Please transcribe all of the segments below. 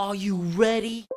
Are you ready?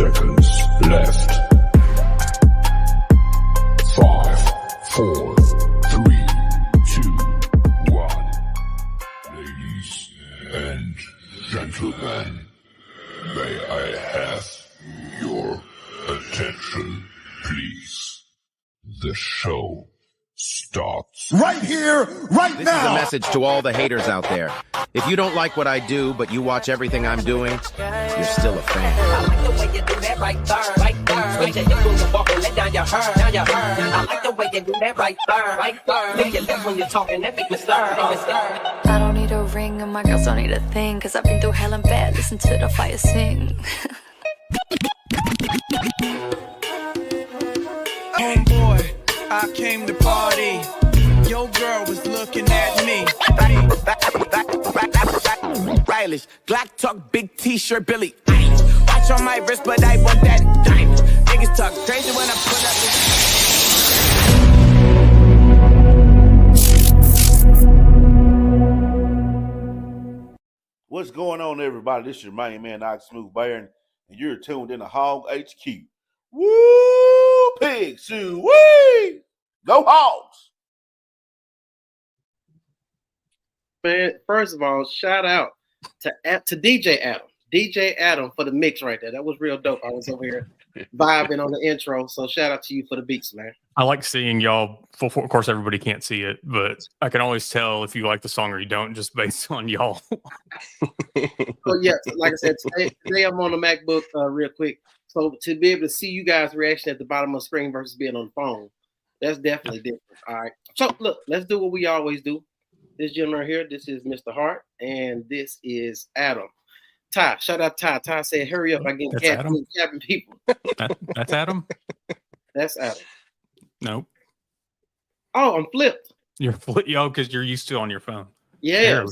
Seconds left. 5, 4, 3, 2, 1. Ladies and gentlemen, may I have your attention, please? The show starts right here, right This now. is a message to all the haters out there. If you don't like what I do, but you watch everything I'm doing, you're still a fan. I like the way you do that right there, right there. Way that you move and walk and let down your hair, down your hair. I like the way you do that right there, right there. Lick your lips when you're talking, that make me stir, make me stir. I don't need a ring and my girls don't need a thing, cause I've been through hell and back, listen to the fire sing. Homeboy, I came to party. Your girl was looking at me. Stylish, Glock talk, big t-shirt, Billy. Watch on my wrist, but I want that diamond. Niggas talk crazy when I put up What's going on, everybody? This is your main man, Knoxville, and you're tuned in to Hog HQ. Woo! Pig Sue! Wee! Go Hogs! Man, first of all, shout out to DJ Adam. DJ Adam for the mix right there. That was real dope. I was over here vibing on the intro. So shout out to you for the beats, man. I like seeing y'all. Of course, everybody can't see it, but I can always tell if you like the song or you don't just based on y'all. So yeah, like I said, today I'm on the MacBook real quick. So to be able to see you guys' reaction at the bottom of the screen versus being on the phone, that's definitely different. All right. So look, let's do what we always do. This gentleman here, this is Mr. Hart, and this is Adam. Ty, shout out Ty. Ty said, hurry up, I get capping people. That's Adam? That's Adam. Nope. Oh, I'm flipped. You're flipped, because you're used to on your phone. Yeah.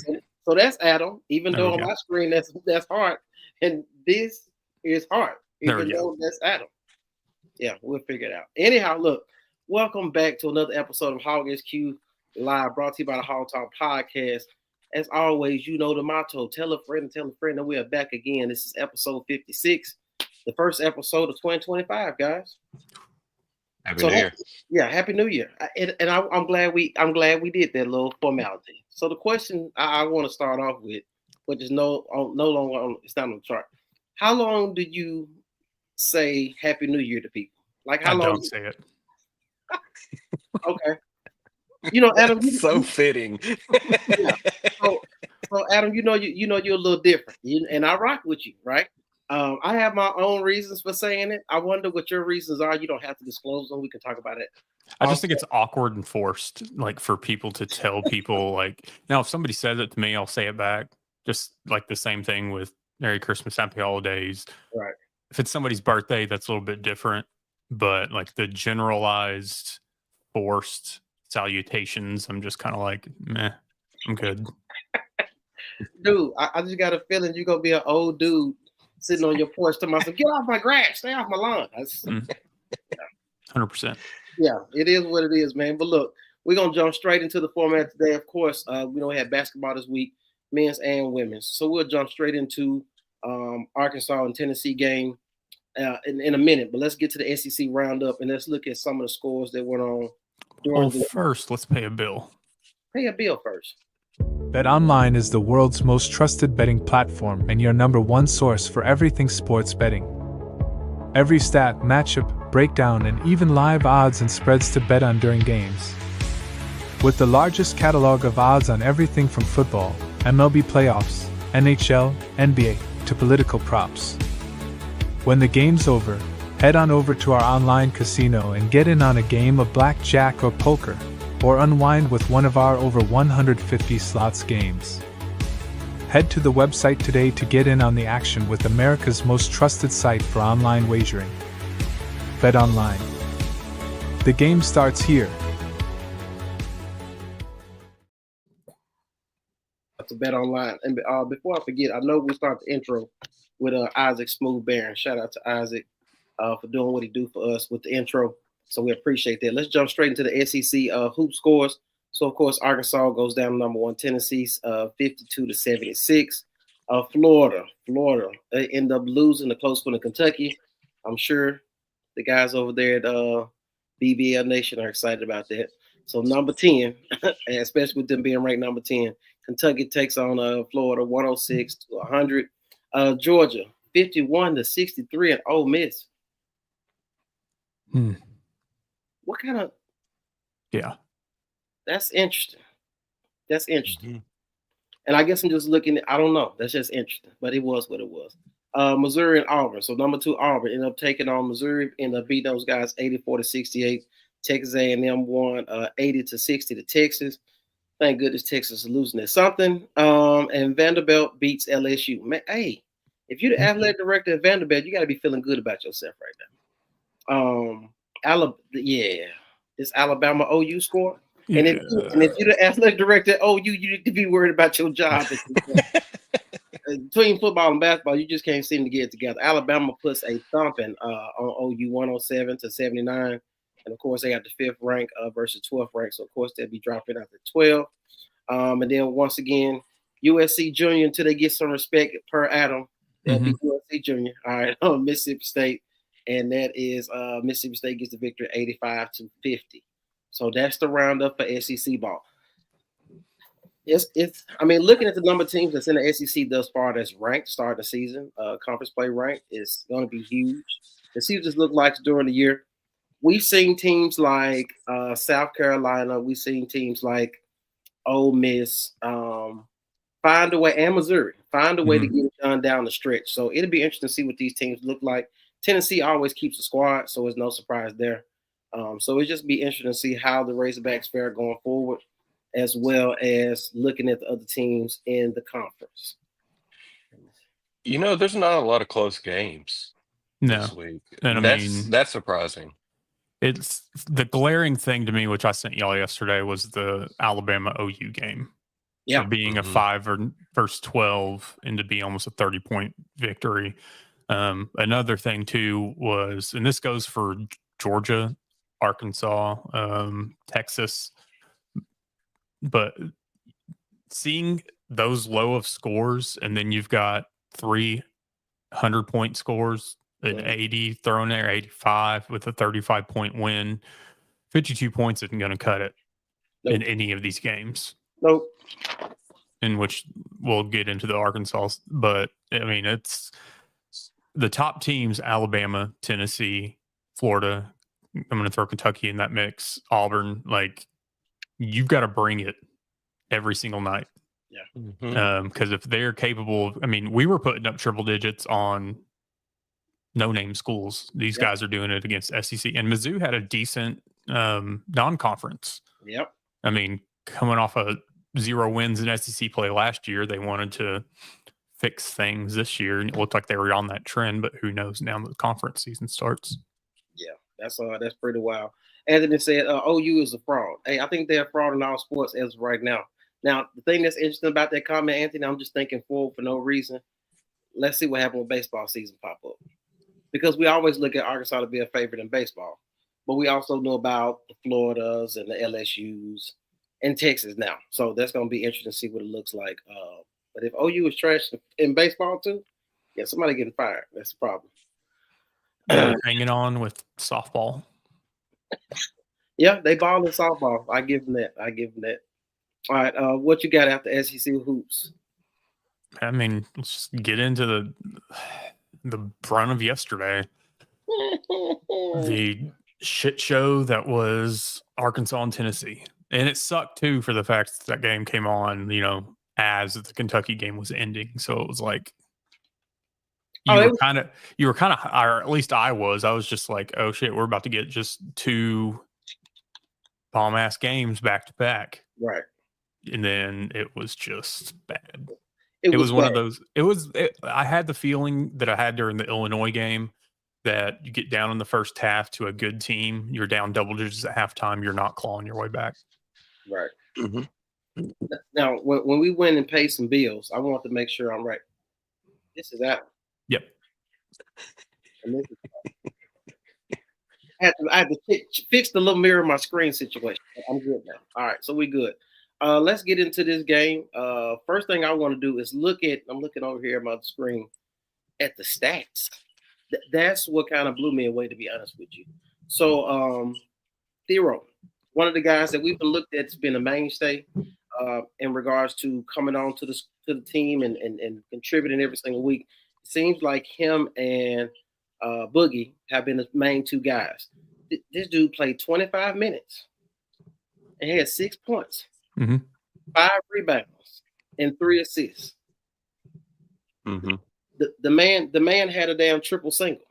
So that's Adam, even though on my screen that's Hart, and this is Hart, even though that's Adam. Yeah, we'll figure it out. Anyhow, look, welcome back to another episode of Hog HQ Live, brought to you by the Hog Talk Podcast. As always, you know the motto, tell a friend that we are back again. This is episode 56, the first episode of 2025, guys. Happy New Year. Yeah, Happy New Year. I'm glad we did that little formality. So the question I want to start off with, which is no longer it's not on the chart. How long do you say Happy New Year to people? Like how long? Don't say it. Okay. You know, Adam, so fitting. Yeah. So Adam, you're a little different, and I rock with you, right? I have my own reasons for saying it. I wonder what your reasons are. You don't have to disclose them. We can talk about it. I just think it's awkward and forced, like for people to tell people. Like now, if somebody says it to me, I'll say it back. Just like the same thing with Merry Christmas, Happy Holidays. Right. If it's somebody's birthday, that's a little bit different. But like the generalized, forced salutations, I'm just kind of like, meh, I'm good. Dude, I just got a feeling you're gonna be an old dude sitting on your porch telling myself, "Get off my grass, stay off my lawn." 100%. Yeah, it is what it is, man. But look, we're gonna jump straight into the format today. Of course, we don't have basketball this week, men's and women's. So we'll jump straight into Arkansas and Tennessee game in a minute. But let's get to the SEC roundup and let's look at some of the scores that went on. Well, first, let's pay a bill. Pay a bill first. BetOnline is the world's most trusted betting platform and your number one source for everything sports betting. Every stat, matchup, breakdown, and even live odds and spreads to bet on during games. With the largest catalog of odds on everything from football, MLB playoffs, NHL, NBA, to political props. When the game's over, head on over to our online casino and get in on a game of blackjack or poker, or unwind with one of our over 150 slots games. Head to the website today to get in on the action with America's most trusted site for online wagering. BetOnline. The game starts here. To BetOnline. And before I forget, I know we start the intro with Isaac Smooth Baron. Shout out to Isaac for doing what he do for us with the intro. So we appreciate that. Let's jump straight into the SEC hoop scores. So, of course, Arkansas goes down to number one. Tennessee 52-76. Florida end up losing the close one to Kentucky. I'm sure the guys over there at BBL Nation are excited about that. So, number 10, and especially with them being ranked number 10, Kentucky takes on Florida 106-100. Georgia 51-63 at Ole Miss. What kind of? Yeah. That's interesting. And I guess I'm just looking at, I don't know. That's just interesting. But it was what it was. Missouri and Auburn. So number 2, Auburn ended up taking on Missouri, ended up beating those guys 84-68. Texas A&M won 80-60 to Texas. Thank goodness Texas is losing at something. And Vanderbilt beats LSU. Man, hey, if you're the athletic director at Vanderbilt, you got to be feeling good about yourself right now. This Alabama OU score. Yeah. And if you're the athletic director at OU, you need to be worried about your job. Between football and basketball, you just can't seem to get it together. Alabama puts a thumping on OU 107-79. And of course, they got the 5th rank versus 12th rank. So of course, they'll be dropping out to 12. And then once again, USC Junior until they get some respect per Adam. They'll be USC Junior. All right, Mississippi State. And that is Mississippi State gets the victory 85-50. So that's the roundup for SEC ball. I mean, looking at the number of teams that's in the SEC thus far that's ranked starting the season, conference play ranked is going to be huge. The seasons look like during the year. We've seen teams like South Carolina. We've seen teams like Ole Miss find a way, and Missouri find a way to get it done down the stretch. So it'll be interesting to see what these teams look like. Tennessee always keeps a squad, so it's no surprise there. So it'll just be interesting to see how the Razorbacks fare going forward, as well as looking at the other teams in the conference. You know, there's not a lot of close games this week. And that's surprising. It's the glaring thing to me, which I sent y'all yesterday, was the Alabama OU game. Yeah, so being a 5 versus 12 and to be almost a 30-point victory. Another thing too was, and this goes for Georgia, Arkansas, Texas, but seeing those low of scores, and then you've got 300-point scores, an 80 thrown there, 85 with a 35-point win. 52 points isn't going to cut it in any of these games. Nope. In which we'll get into the Arkansas, but I mean, it's the top teams: Alabama, Tennessee, Florida. I'm going to throw Kentucky in that mix. Auburn, like, you've got to bring it every single night. Yeah. Because if they're capable of, I mean, we were putting up triple digits on no-name schools. These guys are doing it against SEC. And Mizzou had a decent non-conference. Yep. I mean, coming off of 0 wins in SEC play last year, they wanted to fix things this year, and it looked like they were on that trend, but who knows now that the conference season starts. Yeah, that's pretty wild. Anthony said OU is a fraud. Hey, I think they're a fraud in all sports as of right now. Now, the thing that's interesting about that comment, Anthony, I'm just thinking forward for no reason. Let's see what happens when baseball season pop up. Because we always look at Arkansas to be a favorite in baseball. But we also know about the Floridas and the LSUs and Texas now. So that's going to be interesting to see what it looks like. But if OU is trash in baseball too, yeah, somebody getting fired. That's the problem. Hanging on with softball. Yeah, they ball in softball. I give them that. All right, what you got after SEC hoops? I mean, let's just get into the brunt of yesterday. The shit show that was Arkansas and Tennessee. And it sucked too for the fact that game came on, as the Kentucky game was ending. So it was like you were kind of, or at least I was just like, oh shit, we're about to get just 2 bomb ass games back to back. Right. And then it was just bad. It was one bad. of those. I had the feeling that I had during the Illinois game that you get down in the first half to a good team, you're down double digits at halftime, you're not clawing your way back. Right. Mm-hmm. Now, when we went and paid some bills, I want to make sure I'm right. This is Adam. Yep. And this is I had to fix the little mirror of my screen situation. I'm good now. All right, so we good. Let's get into this game. First thing I want to do is I'm looking over here at my screen at the stats. That's what kind of blew me away, to be honest with you. So, Thero, one of the guys that we've looked at, has been a mainstay in regards to coming on to the team and contributing every single week. It seems like him and Boogie have been the main 2 guys. This dude played 25 minutes and had 6 points, 5 rebounds, and 3 assists. Mm-hmm. The man had a damn triple single.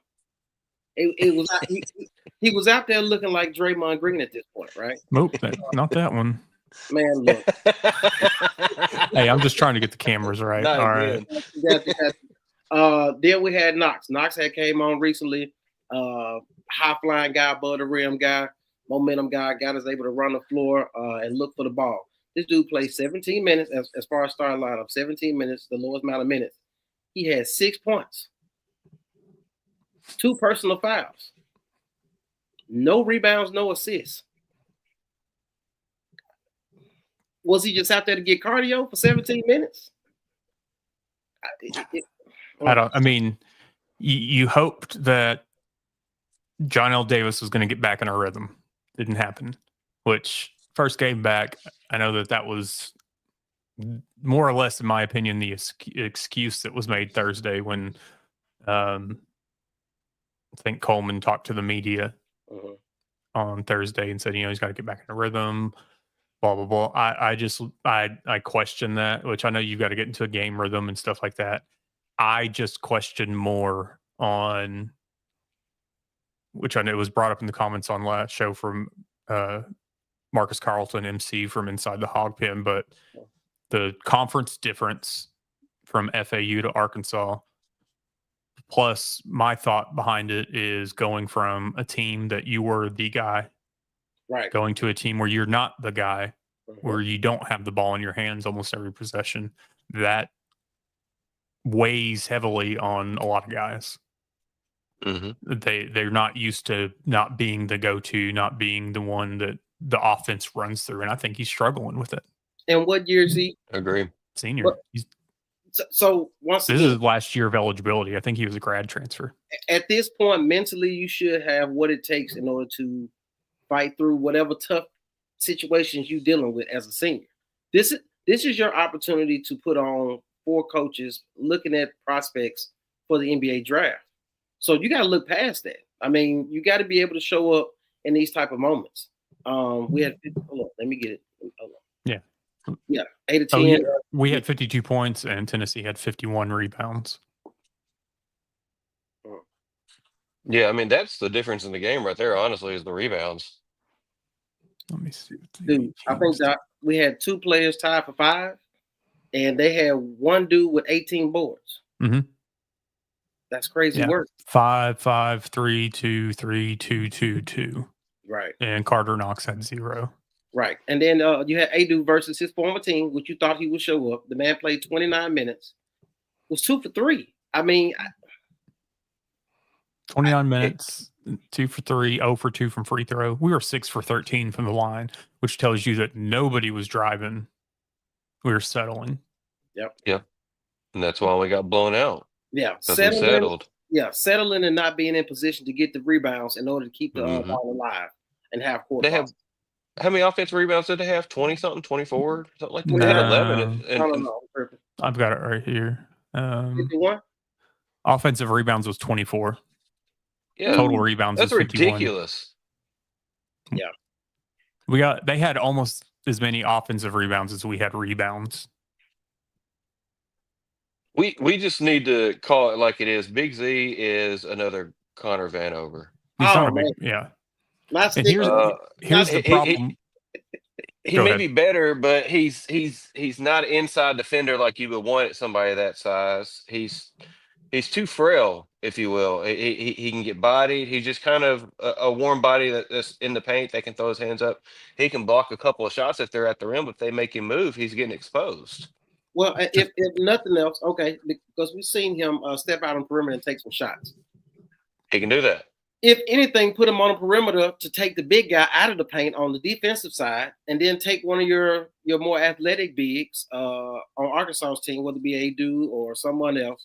It was he was out there looking like Draymond Green at this point, right? Nope, not that one. Man, look. Hey, I'm just trying to get the cameras right. Not all again. right. Then we had Knox. Knox had came on recently. High flying guy, above the rim guy, momentum guy. Got us able to run the floor and look for the ball. This dude played 17 minutes as far as starting lineup. 17 minutes, the lowest amount of minutes. He had 6 points, 2 personal fouls, no rebounds, no assists. Was he just out there to get cardio for 17 minutes? I mean, you hoped that John L. Davis was going to get back in our rhythm. Didn't happen. Which, first game back, I know that was more or less, in my opinion, the excuse that was made Thursday when I think Coleman talked to the media on Thursday and said, he's got to get back in a rhythm, blah, blah, blah. I question that, which I know you've got to get into a game rhythm and stuff like that. I just question more on, which I know was brought up in the comments on last show from Marcus Carlton, MC from Inside the Hog Pen, but the conference difference from FAU to Arkansas, plus my thought behind it is going from a team that you were the guy, right, going to a team where you're not the guy, where you don't have the ball in your hands almost every possession. That weighs heavily on a lot of guys. They're not used to not being the go-to, not being the one that the offense runs through, and I think he's struggling with it. And what year is he? Agree. Senior. So once this is last year of eligibility. I think he was a grad transfer. At this point, mentally, you should have what it takes in order to fight through whatever tough situations you're dealing with as a senior. This is your opportunity to put on 4 coaches looking at prospects for the NBA draft. So you got to look past that. I mean, you got to be able to show up in these type of moments. We had, hold on, let me get it. Hold on. Yeah, 8 of 10. We had 52 points, and Tennessee had 51 rebounds. Yeah, I mean that's the difference in the game right there. Honestly, is the rebounds. Let me see. Dude, I think that we had 2 players tied for 5, and they had one dude with 18 boards. Mm-hmm. That's crazy work. 5, 5, 3, 2, 3, 2, 2, 2. Right. And Carter Knox had 0. Right. And then you had Adu versus his former team, which you thought he would show up. The man played 29 minutes. Was 2 for 3. I mean, 29 minutes, 2 for 3, 0 for 2 from free throw. We were 6 for 13 from the line, which tells you that nobody was driving. We were settling. Yep. And that's why we got blown out. Yeah. Settled. Yeah. Settling and not being in position to get the rebounds in order to keep the ball alive and have court. They have, how many offensive rebounds did they have? 20 something, 24, something like that. No. They had 11. And I've got it right here. 51? Offensive rebounds was 24. Yeah. Total rebounds that's was 51. ridiculous. Yeah. They had almost as many offensive rebounds as we had rebounds. We just need to call it like it is. Big Z is another Connor Vanover. He's not a big, yeah. And here's the problem. He may be better, but he's not an inside defender like you would want at somebody that size. He's too frail, if you will. He can get bodied. He's just kind of a warm body that's in the paint. They can throw his hands up. He can block a couple of shots if they're at the rim. But if they make him move, he's getting exposed. Well, if nothing else, okay, because we've seen him step out on perimeter and take some shots. He can do that. If anything, put him on a perimeter to take the big guy out of the paint on the defensive side, and then take one of your more athletic bigs on Arkansas's team, whether it be Adu or someone else,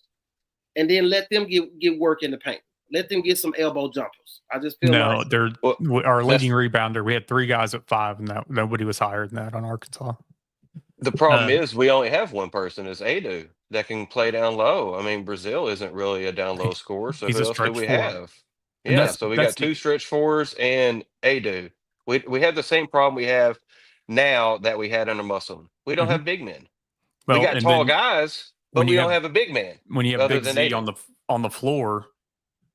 and then let them get work in the paint. Let them get some elbow jumpers. I just feel our leading rebounder. We had 3 guys at 5, and nobody was higher than that on Arkansas. The problem is we only have one person is Adu that can play down low. I mean, Brazil isn't really a down low scorer, so who else do we have? Yeah, so we got 2 stretch fours and Adu. We have the same problem we have now that we had under Muscle. We don't have big men. Well, we got tall guys, but we don't have a big man. When you have Big Z on the floor,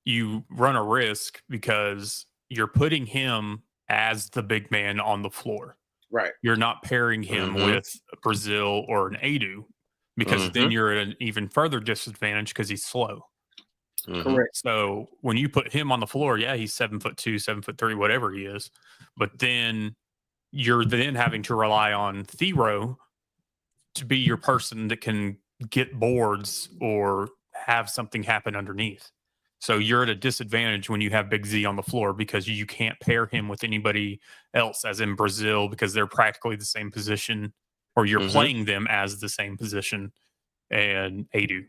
you run a risk because you're putting him as the big man on the floor. Right. You're not pairing him with Brazil or an Adu because then you're at an even further disadvantage because he's slow. Correct. So when you put him on the floor, yeah, he's 7'2", 7'3", whatever he is. But then you're then having to rely on Thero to be your person that can get boards or have something happen underneath. So you're at a disadvantage when you have Big Z on the floor because you can't pair him with anybody else, as in Brazil, because they're practically the same position, or you're playing them as the same position, and Adu.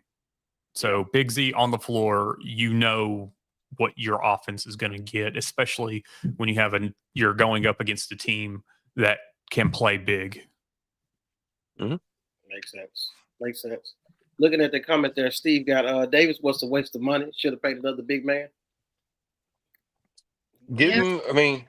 So Big Z on the floor, you know what your offense is going to get, especially when you're going up against a team that can play big. Makes sense. Looking at the comment there, Steve got Davis was a waste of money. Should have paid another big man. Give him. I mean,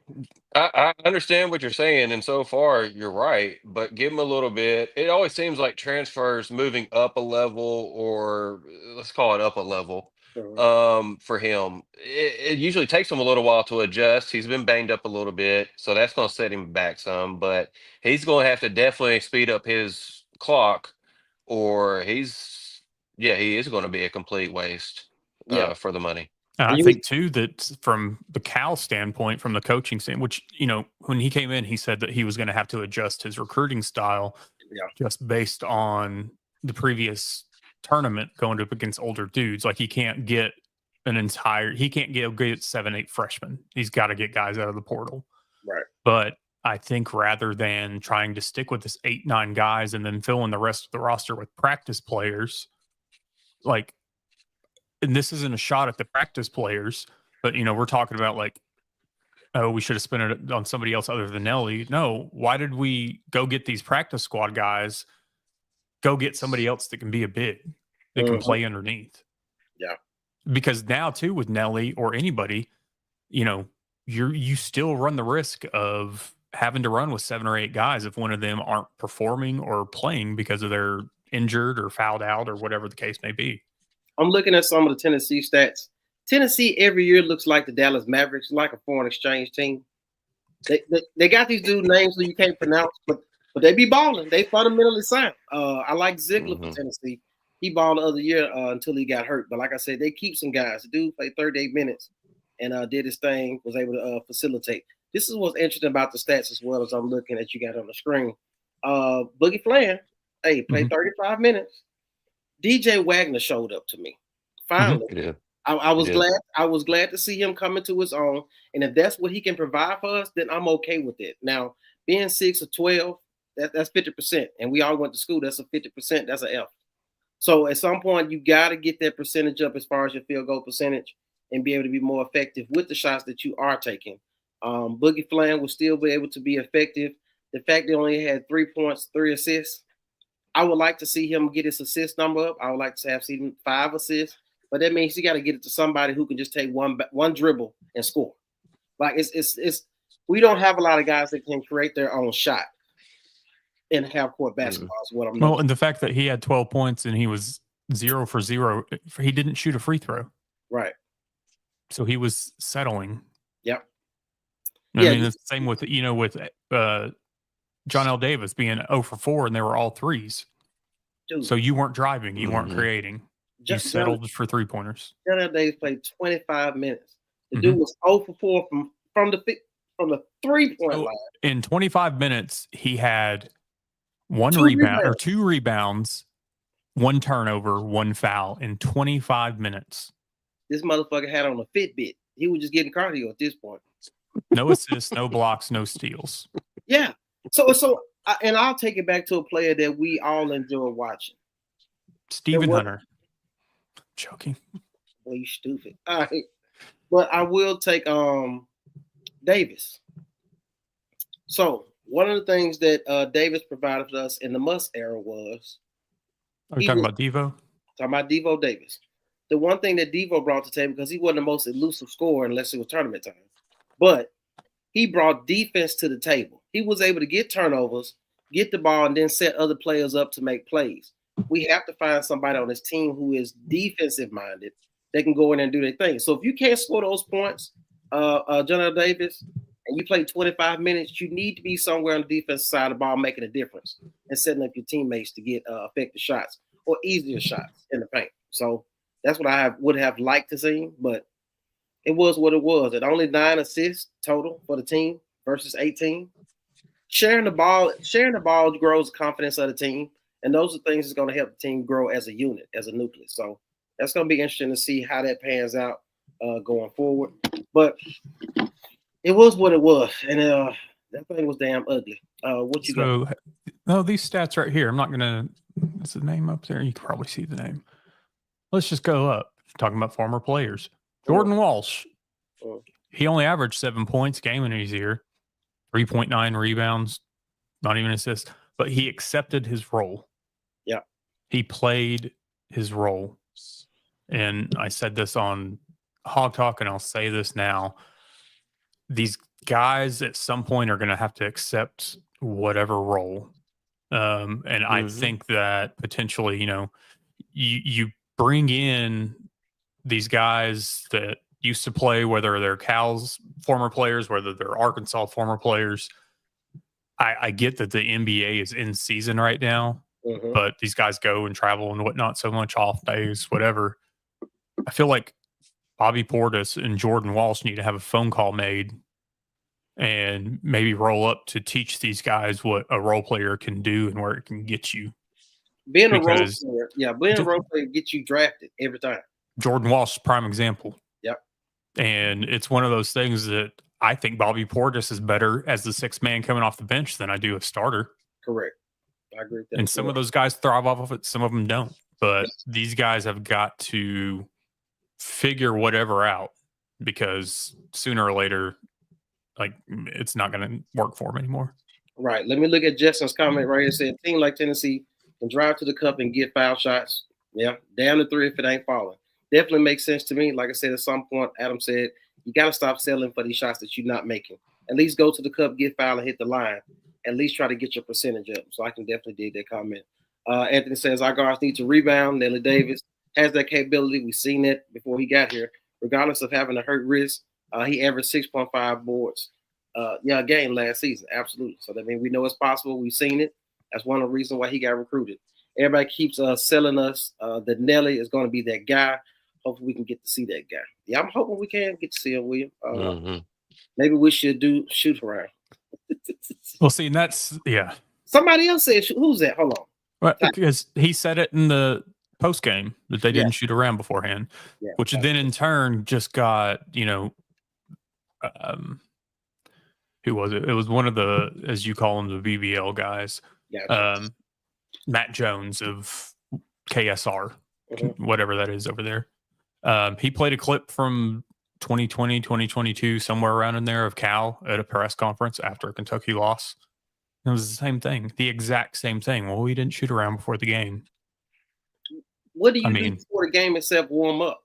I understand what you're saying, and so far you're right. But give him a little bit. It always seems like transfers moving up a level, or let's call it up a level, for him. It usually takes him a little while to adjust. He's been banged up a little bit, so that's going to set him back some. But he's going to have to definitely speed up his clock, or he is going to be a complete waste for the money. I think, too, that from the Cal standpoint, from the coaching standpoint, which, when he came in, he said that he was going to have to adjust his recruiting style just based on the previous tournament going up against older dudes. Like, he can't get get 7, 8 freshmen. He's got to get guys out of the portal. Right. But I think rather than trying to stick with this 8, 9 guys and then fill in the rest of the roster with practice players, and this isn't a shot at the practice players, but, we're talking about we should have spent it on somebody else other than Nelly. No, why did we go get these practice squad guys? Go get somebody else that can be a big, that can play underneath. Yeah. Because now, too, with Nelly or anybody, you still run the risk of having to run with 7 or 8 guys if one of them aren't performing or playing because of they're injured or fouled out or whatever the case may be. I'm looking at some of the Tennessee stats. Tennessee every year looks like the Dallas Mavericks, like a foreign exchange team. They got these dude names that you can't pronounce, but they be balling. They fundamentally sound. I like Ziegler for Tennessee. He balled the other year until he got hurt. But like I said, they keep some guys. The dude played 38 minutes and did his thing, was able to facilitate. This is what's interesting about the stats as well as I'm looking at you got on the screen. Boogie Flan, hey, played 35 minutes. DJ Wagner showed up to me. Finally. Yeah. I was glad. I was glad to see him come into his own. And if that's what he can provide for us, then I'm okay with it. Now, being 6 or 12, that's 50%. And we all went to school. That's a 50%. That's an F. So at some point, you got to get that percentage up as far as your field goal percentage and be able to be more effective with the shots that you are taking. Boogie Flan will still be able to be effective. The fact that he only had 3 points, 3 assists, I would like to see him get his assist number up. I would like to have seen 5 assists. But that means you got to get it to somebody who can just take one dribble and score. Like it's we don't have a lot of guys that can create their own shot in half court basketball. Is what I'm. Well, and the fact that he had 12 points and he was 0 for 0, he didn't shoot a free throw. Right. So he was settling. Yep. I mean, it's the same with John L. Davis being 0 for 4, and they were all threes. Dude. So you weren't driving, you weren't creating. You settled for 3-pointers. John L. Davis played 25 minutes. The dude was 0 for 4 from the 3-point line. In 25 minutes, he had 2 rebounds, 1 turnover, 1 foul in 25 minutes. This motherfucker had on a Fitbit. He was just getting cardio at this point. No assists, no blocks, no steals. Yeah. And I'll take it back to a player that we all enjoy watching. Stephen Hunter. Joking. Boy, you stupid. All right. But I will take Davis. So one of the things that Davis provided for us in the Must era was. Are you talking about Devo? Talking about Devo Davis. The one thing that Devo brought to the table, because he wasn't the most elusive scorer unless it was tournament time, but he brought defense to the table. He was able to get turnovers, get the ball, and then set other players up to make plays. We have to find somebody on this team who is defensive minded that can go in and do their thing. So if you can't score those points, John L. Davis, and you play 25 minutes, you need to be somewhere on the defensive side of the ball making a difference and setting up your teammates to get effective shots or easier shots in the paint. So that's what I would have liked to see, but it was what it was. At only 9 assists total for the team versus 18. Sharing the ball grows the confidence of the team. And those are things that's going to help the team grow as a unit, as a nucleus. So that's going to be interesting to see how that pans out going forward. But it was what it was. And that thing was damn ugly. What you got? No, these stats right here. I'm not going to – is the name up there? You can probably see the name. Let's just go up. Talking about former players. Jordan Walsh. He only averaged 7 points game in his year. 3.9 rebounds. Not even assists. But he accepted his role. Yeah. He played his role. And I said this on Hog Talk, and I'll say this now. These guys at some point are going to have to accept whatever role. And I think that potentially, you bring in these guys that used to play, whether they're Cal's former players, whether they're Arkansas former players. I get that the NBA is in season right now, but these guys go and travel and whatnot so much, off days, whatever. I feel like Bobby Portis and Jordan Walsh need to have a phone call made and maybe roll up to teach these guys what a role player can do and where it can get you. Being a role player gets you drafted every time. Jordan Walsh, prime example. Yep. And it's one of those things that I think Bobby Portis is better as the 6th man coming off the bench than I do a starter. Correct. I agree with that. And some of those guys thrive off of it. Some of them don't. But these guys have got to figure whatever out, because sooner or later, it's not going to work for them anymore. Right. Let me look at Justin's comment right here. Saying, team like Tennessee can drive to the cup and get foul shots. Yeah. Down to 3 if it ain't falling. Definitely makes sense to me. Like I said, at some point, Adam said, you got to stop selling for these shots that you're not making. At least go to the cup, get foul, and hit the line. At least try to get your percentage up. So I can definitely dig that comment. Anthony says, our guards need to rebound. Nelly Davis has that capability. We've seen it before he got here. regardless of having a hurt wrist. He averaged 6.5 boards a game last season. Absolutely. So that means we know it's possible. We've seen it. That's one of the reasons why he got recruited. Everybody keeps selling us that Nelly is going to be that guy. Hopefully we can get to see that guy. Yeah, I'm hoping we can get to see him, William. Maybe we should do shoot around. Well, see, and that's Somebody else said, who's that? Hold on. Right, because he said it in the post game that they didn't shoot around beforehand, which then in turn just got, who was it? It was one of the, as you call them, the BBL guys, Matt Jones of KSR, whatever that is over there. He played a clip from 2020, 2022, somewhere around in there of Cal at a press conference after a Kentucky loss. It was the same thing, the exact same thing. Well, we didn't shoot around before the game. What do you do before the game except warm up?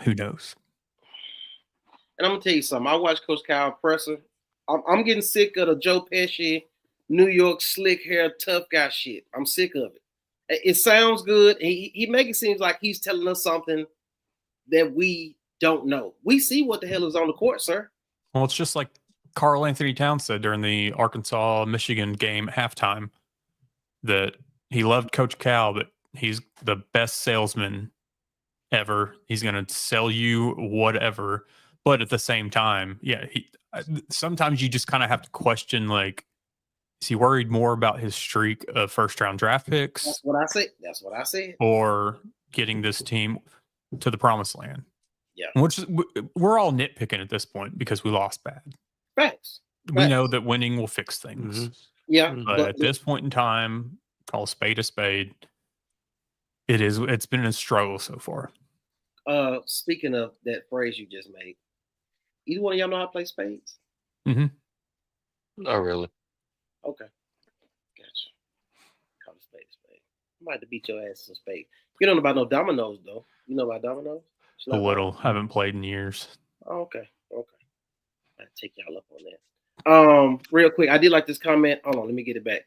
Who knows? And I'm gonna tell you something. I watched Coach Kyle presser. I'm getting sick of the Joe Pesci, New York slick hair, tough guy shit. I'm sick of it. It sounds good. He make it seem like he's telling us something that we don't know. We see what the hell is on the court, sir. Well, it's just like Karl Anthony Towns said during the Arkansas-Michigan game at halftime that he loved Coach Cal, but he's the best salesman ever. He's going to sell you whatever. But at the same time, sometimes you just kind of have to question, like, is he worried more about his streak of first-round draft picks? That's what I said. Or getting this team to the promised land? Yeah. Which we're all nitpicking at this point because we lost bad. Facts. We know that winning will fix things. Yeah. But at this point in time, call a spade a spade. It's been a struggle so far. Speaking of that phrase you just made, either one of y'all know how to play spades? Not really. Okay. Gotcha. Call a spade a spade. I might have to beat your ass in spade. You don't know about no dominoes, though. You know about dominoes? A little. Haven't played in years. Oh, okay. I'll take y'all up on that. Real quick, I did like this comment. Hold on, let me get it back.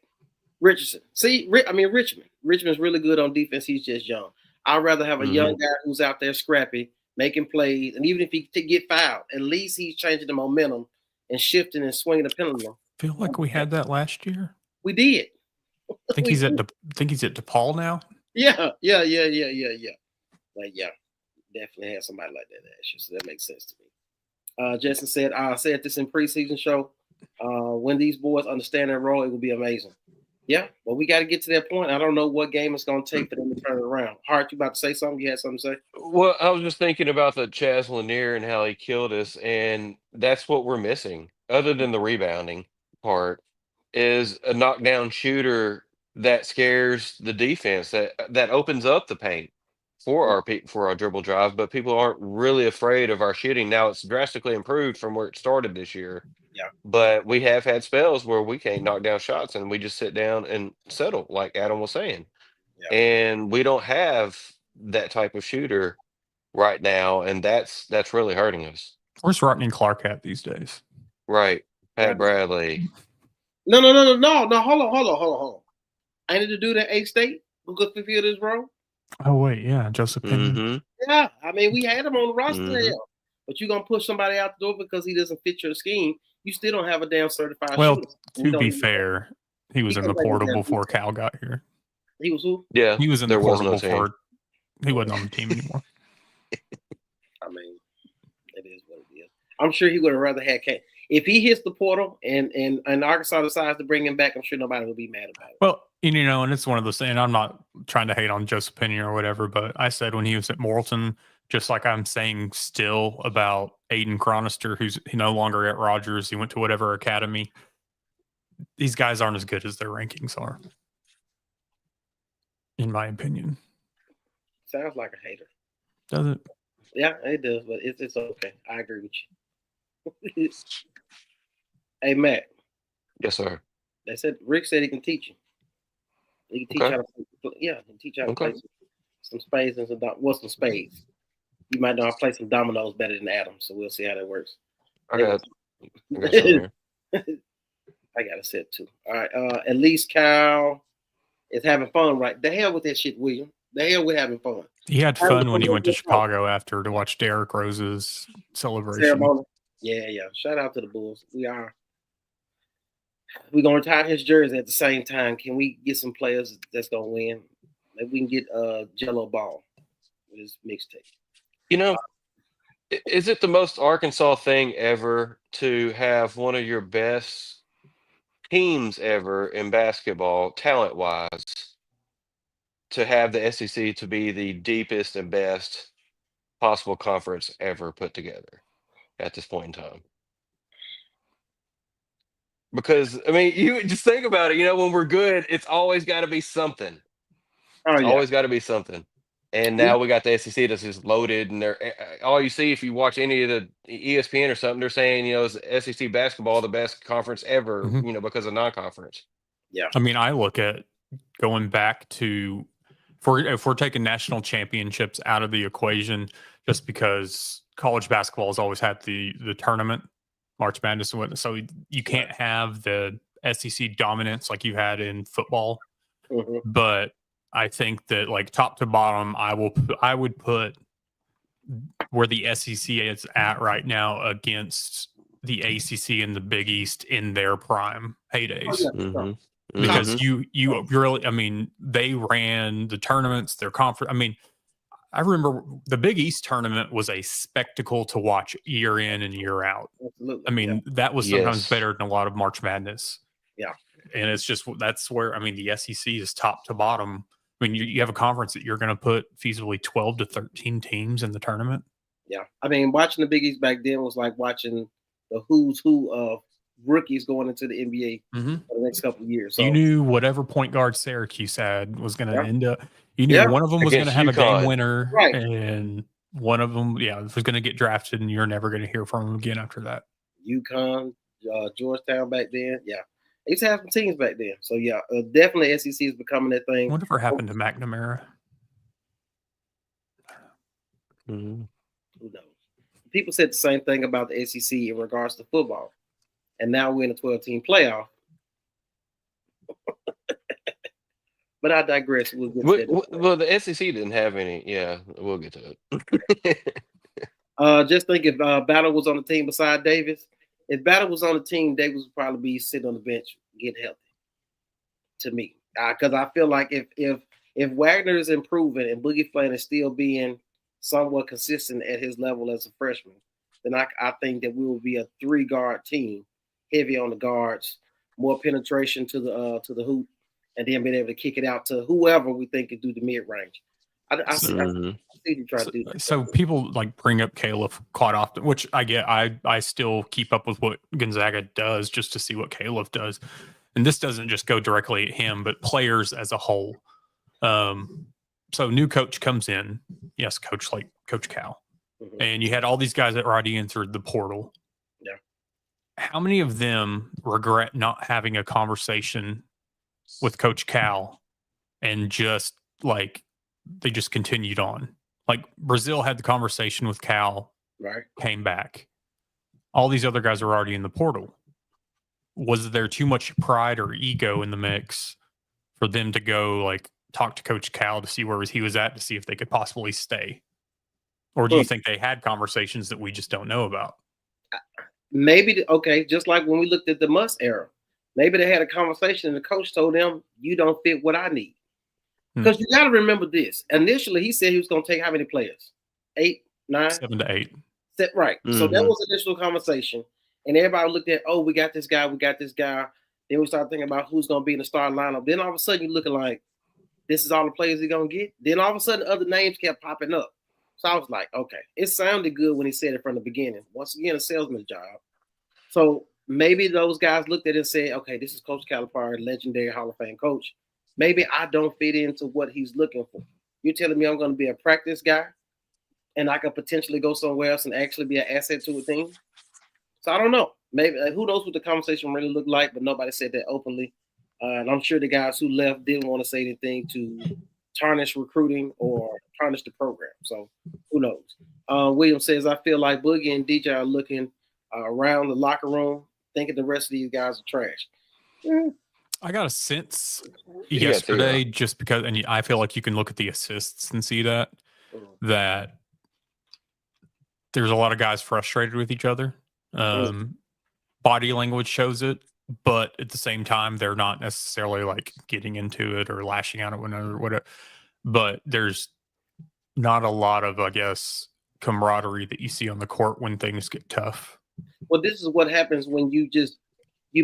Richardson. See, Richmond. Richmond's really good on defense. He's just young. I'd rather have a young guy who's out there scrappy, making plays, and even if he get fouled, at least he's changing the momentum and shifting and swinging the pendulum. Feel like we had that last year. We did. I think he's at DePaul now. Yeah. Like, definitely have somebody like that last year, so that makes sense to me. Justin said, I said this in preseason show. When these boys understand their role, it will be amazing. Yeah, but we got to get to that point. I don't know what game it's going to take for them to turn it around. Hart, you about to say something? You had something to say? Well, I was just thinking about the Chaz Lanier and how he killed us, and that's what we're missing, other than the rebounding part, is a knockdown shooter that scares the defense, that opens up the paint for our dribble drive, but people aren't really afraid of our shooting. Now it's drastically improved from where it started this year. Yeah. But we have had spells where we can't knock down shots and we just sit down and settle, like Adam was saying. Yeah. And we don't have that type of shooter right now, and that's really hurting us. Where's Rodney Clark at these days? Right. Pat Bradley. No. Hold on. I need to do that A-State who could fulfill this role. Oh, wait, yeah, Joseph Pinion. Yeah, I mean, we had him on the roster, but you're going to push somebody out the door because he doesn't fit your scheme. You still don't have a damn certified shooter. To be fair, he was in the portal before Cal got here. He was who? Yeah, he was in the portal before. He wasn't on the team anymore. I mean, it is what it is. I'm sure he would have rather had Cal. If he hits the portal and Arkansas decides to bring him back, I'm sure nobody will be mad about it. Well, and it's one of those things. I'm not trying to hate on Joseph Pinion or whatever, but I said when he was at Morrilton, just like I'm saying still about Aiden Chronister, who's no longer at Rogers. He went to whatever academy. These guys aren't as good as their rankings are, in my opinion. Sounds like a hater. Does it? Yeah, it does, but it's okay. I agree with you. Hey, Matt. Yes, sir. Rick said he can teach you. He can teach how to play. Yeah, he can teach how to play some spades and some spades. You might know how to play some dominoes better than Adam, so we'll see how that works. I got a set too. All right. At least Kyle is having fun, right? The hell with that shit, William. The hell we're having fun. He had fun when he went to Chicago after to watch Derrick Rose's celebration. Ceremony. Yeah. Shout out to the Bulls. We're gonna retire his jersey at the same time. Can we get some players that's gonna win? Maybe we can get Jello Ball with his mixtape. You know, is it the most Arkansas thing ever to have one of your best teams ever in basketball, talent-wise, to have the SEC to be the deepest and best possible conference ever put together at this point in time? Because, I mean, you just think about it, when we're good, it's always got to be something. Oh, yeah. Always got to be something. And now we got the SEC that's just loaded, and all you see if you watch any of the ESPN or something, they're saying, is SEC basketball the best conference ever, because of non-conference. Yeah. I mean, I look at going back to if we're taking national championships out of the equation, just because college basketball has always had the tournament, March Madness, and whatnot, so you can't have the SEC dominance like you had in football. But I think that like top to bottom, I would put where the SEC is at right now against the ACC and the Big East in their prime heydays. Because you really, I mean, they ran the tournaments, their conference. I mean, I remember the Big East tournament was a spectacle to watch year in and year out. Absolutely. I mean, that was sometimes better than a lot of March Madness. Yeah. And it's just, that's where, I mean, the SEC is top to bottom. I mean, you have a conference that you're going to put feasibly 12 to 13 teams in the tournament. Yeah. I mean, watching the Big East back then was like watching the who's who of rookies going into the NBA for the next couple of years. So, you knew whatever point guard Syracuse had was going to end up. You knew one of them was going to have a game winner, and one of them, was going to get drafted, and you're never going to hear from them again after that. UConn, Georgetown back then, They used to have some teams back then. So, definitely SEC is becoming that thing. Whatever happened to McNamara? Who knows? People said the same thing about the SEC in regards to football. And now we're in a 12-team playoff. But I digress. Well, the SEC didn't have any. Yeah, we'll get to it. Just think if Battle was on the team beside Davis. If Battle was on the team, Davis would probably be sitting on the bench getting healthy. To me, because I feel like if Wagner is improving and Boogie Flan is still being somewhat consistent at his level as a freshman, then I think that we will be a 3-guard team, heavy on the guards, more penetration to the hoop, and then being able to kick it out to whoever we think can do the mid range. I see you try to do that. So people like bring up Caleb quite often, which I get. I still keep up with what Gonzaga does just to see what Caleb does, and this doesn't just go directly at him, but players as a whole. So new coach comes in, coach like Coach Cal, and you had all these guys that already entered the portal. Yeah, how many of them regret not having a conversation with Coach Cal and just like they just continued on? Like Brazil had the conversation with Cal, right? Came back. All these other guys are already in the portal. Was there too much pride or ego in the mix for them to go like talk to Coach Cal to see where he was at to see if they could possibly stay? Or do you think they had conversations that we just don't know about? Maybe, just like when we looked at the Muss era, maybe they had a conversation and the coach told them, you don't fit what I need. Because you got to remember this. Initially, he said he was going to take how many players? 8, 9? 7 to 8. Right. So that was initial conversation. And everybody looked at, we got this guy. Then we started thinking about who's going to be in the starting lineup. Then all of a sudden, you're looking like, this is all the players he's going to get. Then all of a sudden, other names kept popping up. So I was like, okay, it sounded good when he said it from the beginning. Once again, a salesman's job. So maybe those guys looked at it and said, okay, this is Coach Calipari, legendary Hall of Fame coach. Maybe I don't fit into what he's looking for. You're telling me I'm going to be a practice guy and I could potentially go somewhere else and actually be an asset to a team? So I don't know. Maybe who knows what the conversation really looked like, but nobody said that openly. And I'm sure the guys who left didn't want to say anything to tarnish recruiting or tarnish the program. So who knows? William says, I feel like Boogie and DJ are looking around the locker room thinking the rest of these guys are trash. I got a sense You got yesterday, zero. just because, and I feel like you can look at the assists and see that there's a lot of guys frustrated with each other. Body language shows it, but at the same time, they're not necessarily like getting into it or lashing out at one another, whatever. But there's not a lot of, I guess, camaraderie that you see on the court when things get tough. Well, this is what happens when you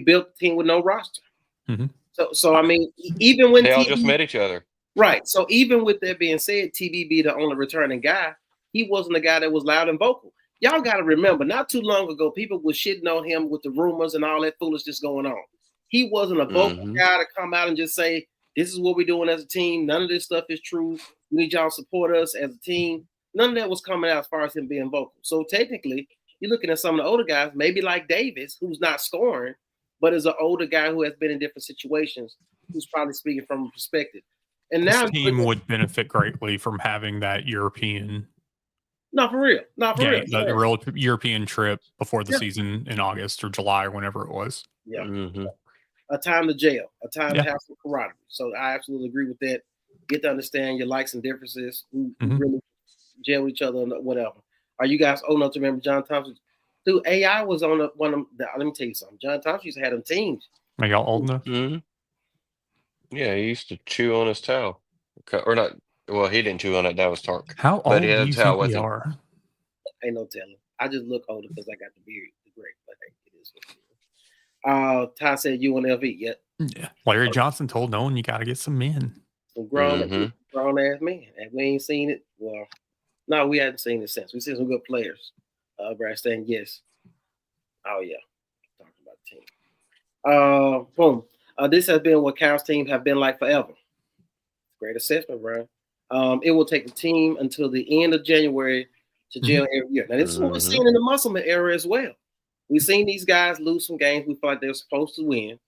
built a team with no roster. Mm-hmm. So I mean, even when they all just met each other, right? So even with that being said, TBB the only returning guy, he wasn't the guy that was loud and vocal. Y'all got to remember, not too long ago, people were shitting on him with the rumors and all that foolishness going on. He wasn't a vocal guy to come out and just say, "This is what we're doing as a team. None of this stuff is true. We need y'all to support us as a team." None of that was coming out as far as him being vocal. So technically, you're looking at some of the older guys, maybe like Davis, who's not scoring, but is an older guy who has been in different situations, who's probably speaking from a perspective. And this now team would benefit greatly from having that European. No, for real. Not for real. The real European trip before the season in August or July, whenever it was. Yeah. A time to jail, a time to have some camaraderie. So I absolutely agree with that. Get to understand your likes and differences, who really jail with each other and whatever. Are you guys old enough to remember John Thompson? Dude, AI was on one of them. Let me tell you something. John Thompson used to have them teams. Are y'all old enough? Yeah, he used to chew on his towel. Or not. Well, he didn't chew on it. That was Tark. How old do you think we are? Ain't no telling. I just look older because I got the beard. The great. But hey, it is what it is. Ty said UNLV. Yeah. Larry Johnson told no one you got to get some men. Some grown ass men. And we ain't seen it. Well, no, we hadn't seen it since. We've seen some good players. Brad saying yes. Oh, yeah. Talking about the team. Boom. This has been what Cal's team have been like forever. Great assessment, Brian. It will take the team until the end of January to jail every year. Now, this is what we're seeing in the Musselman era as well. We've seen these guys lose some games we thought they were supposed to win.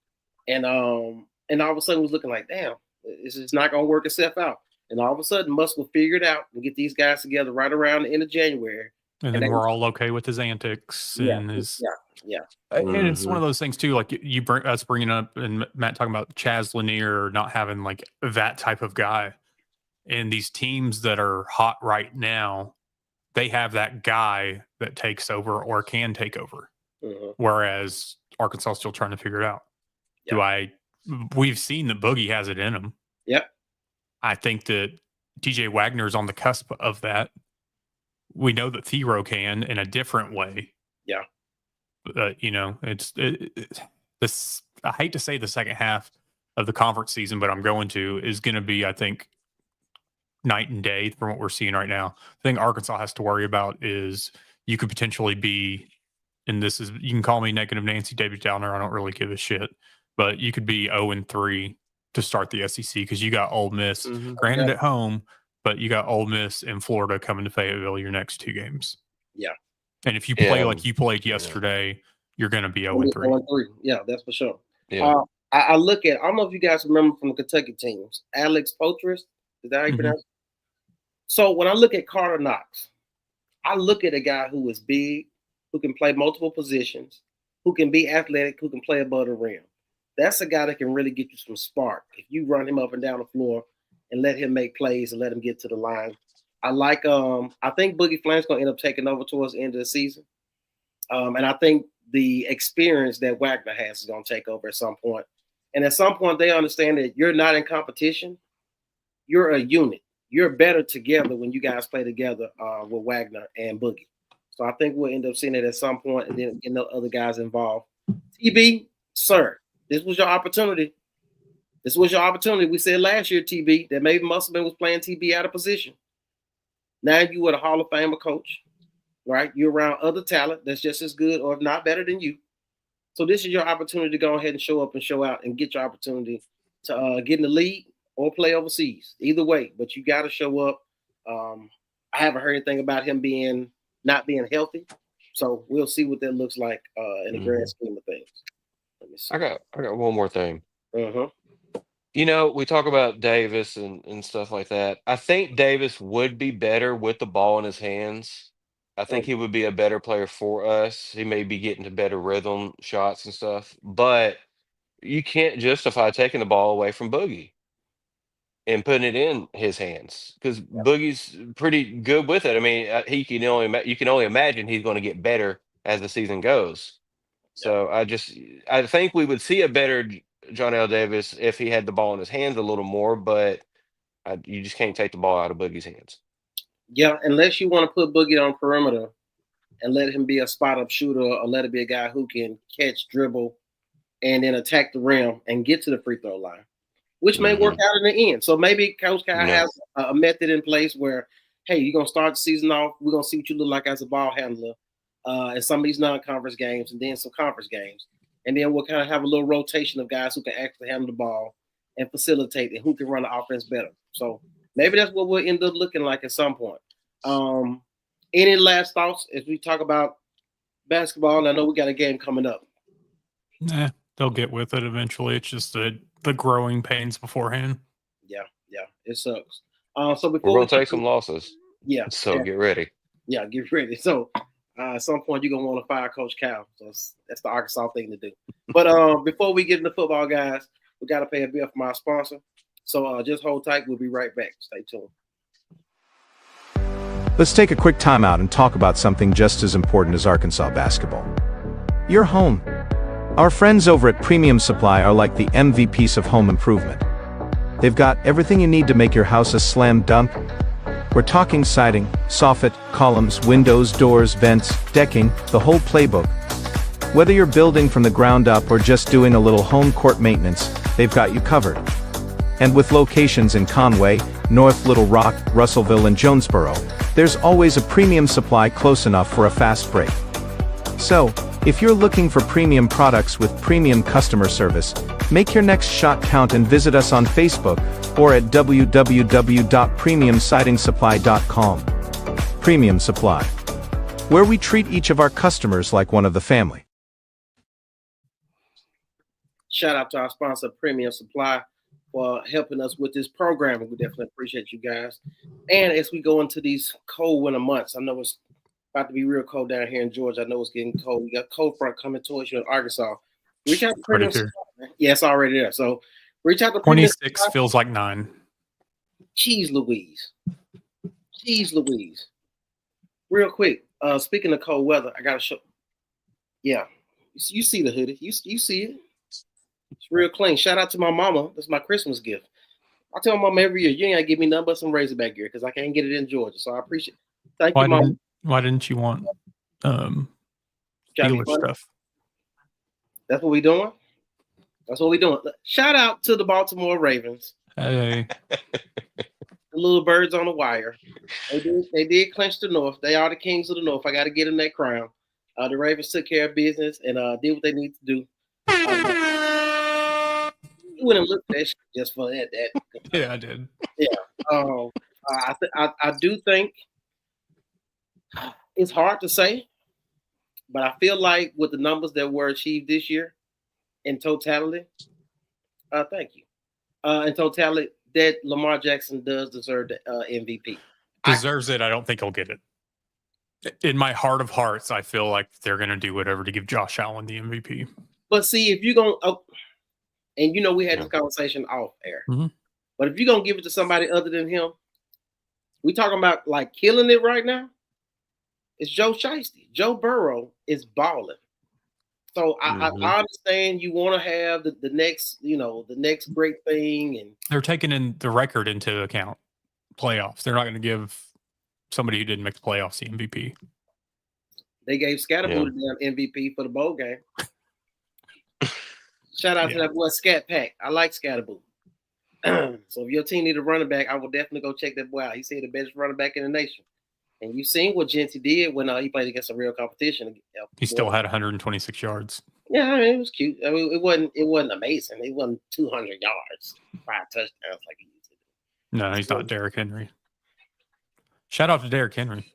And all of a sudden it was looking like, damn, this is not going to work itself out. And all of a sudden, Musk will figure it out and get these guys together right around the end of January. And then we're all okay with his antics and his. Yeah. And it's one of those things too, like us bringing up and Matt talking about Chaz Lanier not having like that type of guy. And these teams that are hot right now, they have that guy that takes over or can take over. Whereas Arkansas is still trying to figure it out. We've seen that Boogie has it in him. Yep. I think that TJ Wagner's on the cusp of that. We know that Thero can in a different way. Yeah. It's this. I hate to say the second half of the conference season, but I'm going to is going to be, I think, night and day from what we're seeing right now. The thing Arkansas has to worry about is you could potentially be, and this is, you can call me negative Nancy David Downer. I don't really give a shit, but you could be 0-3 to start the SEC because you got Ole Miss, granted at home, but you got Ole Miss and Florida coming to Fayetteville your next two games. Yeah. And if you play like you played yesterday, you're going to be 0-3. 0-3. Yeah, that's for sure. Yeah. I look at, I don't know if you guys remember from the Kentucky teams, Alex Poitras. Is that how you pronounce it? So when I look at Carter Knox, I look at a guy who is big, who can play multiple positions, who can be athletic, who can play above the rim. That's a guy that can really get you some spark. If you run him up and down the floor and let him make plays and let him get to the line. I think Boogie Flank's going to end up taking over towards the end of the season. And I think the experience that Wagner has is going to take over at some point. And at some point, they understand that you're not in competition. You're a unit. You're better together when you guys play together with Wagner and Boogie. So I think we'll end up seeing it at some point and then getting the other guys involved. TB, sir, this was your opportunity. This was your opportunity. We said last year, TB, that maybe Musselman was playing TB out of position. Now you are the Hall of Famer coach, right? You're around other talent that's just as good or if not better than you. So this is your opportunity to go ahead and show up and show out and get your opportunity to get in the league or play overseas. Either way, but you got to show up. I haven't heard anything about him not being healthy. So we'll see what that looks like in the grand scheme of things. Let me see. I got one more thing. We talk about Davis and stuff like that. I think Davis would be better with the ball in his hands. I think he would be a better player for us. He may be getting to better rhythm shots and stuff. But, you can't justify taking the ball away from Boogie and putting it in his hands because Boogie's pretty good with it. I mean, you can only imagine he's going to get better as the season goes. So I think we would see a better John L. Davis if he had the ball in his hands a little more, but you just can't take the ball out of Boogie's hands. Yeah, unless you want to put Boogie on perimeter and let him be a spot-up shooter or let him be a guy who can catch, dribble, and then attack the rim and get to the free throw line, which may work out in the end. So maybe Coach Kyle has a method in place where, hey, you're going to start the season off. We're going to see what you look like as a ball handler in some of these non-conference games and then some conference games. And then we'll kind of have a little rotation of guys who can actually handle the ball and facilitate and who can run the offense better. So maybe that's what we'll end up looking like at some point. Any last thoughts as we talk about basketball? And I know we got a game coming up. Nah, they'll get with it eventually. It's just the growing pains beforehand. Yeah, it sucks. So before we're going to take some losses. Yeah. So get ready. Yeah, get ready. So at some point, you're going to want to fire Coach Cal. So that's the Arkansas thing to do. But before we get into football, guys, we got to pay a bill from our sponsor. So just hold tight. We'll be right back. Stay tuned. Let's take a quick time out and talk about something just as important as Arkansas basketball. Your home. Our friends over at Premium Supply are like the MVPs of home improvement. They've got everything you need to make your house a slam dunk. We're talking siding, soffit, columns, windows, doors, vents, decking, the whole playbook. Whether you're building from the ground up or just doing a little home court maintenance, they've got you covered. And with locations in Conway, North Little Rock, Russellville, and Jonesboro, there's always a Premium Supply close enough for a fast break. So, if you're looking for premium products with premium customer service, make your next shot count and visit us on Facebook or at www.premiumsidingsupply.com. Premium Supply, where we treat each of our customers like one of the family. Shout out to our sponsor, Premium Supply, for helping us with this program. We definitely appreciate you guys. And as we go into these cold winter months, I know it's about to be real cold down here in Georgia. I know it's getting cold. We got cold front coming towards you in Arkansas. Reach out to Premium Supply. Yeah, it's already there. So reach out to 26 feels like 9. Jeez Louise. Real quick, speaking of cold weather, I got to show. Yeah, you see the hoodie. You see it. It's real clean. Shout out to my mama. That's my Christmas gift. I tell my mama every year, you ain't got to give me nothing but some Razorback gear because I can't get it in Georgia. So I appreciate it. Thank you, Mama. Why didn't you want Steelers stuff? That's what we doing? Shout out to the Baltimore Ravens. Hey. The little birds on the wire. They did clinch the North. They are the kings of the North. I got to get them that crown. The Ravens took care of business and did what they need to do. You wouldn't look at that shit just for that. Yeah, I did. Yeah. I do think it's hard to say, but I feel like with the numbers that were achieved this year in totality, thank you. In totality, that Lamar Jackson does deserve the MVP. Deserves it. I don't think he'll get it. In my heart of hearts, I feel like they're going to do whatever to give Josh Allen the MVP. But see, if you're going to, and we had this conversation off air, but if you're going to give it to somebody other than him, we talking about like killing it right now, it's Joe Shiesty. Joe Burrow is balling. So I understand you want to have the next, the next great thing. And they're taking in the record into account, playoffs. They're not going to give somebody who didn't make the playoffs the MVP. They gave Scatterboot the damn MVP for the bowl game. Shout out to that boy Scat Pack. I like Scatterboot. So if your team need a running back, I will definitely go check that boy out. He said the best running back in the nation. And you seen what Genty did when he played against a real competition. He still had 126 yards. Yeah, I mean, it was cute. I mean, it wasn't amazing. It wasn't 200 yards, 5 touchdowns like he used to do. No, he's not Derrick Henry. Shout out to Derrick Henry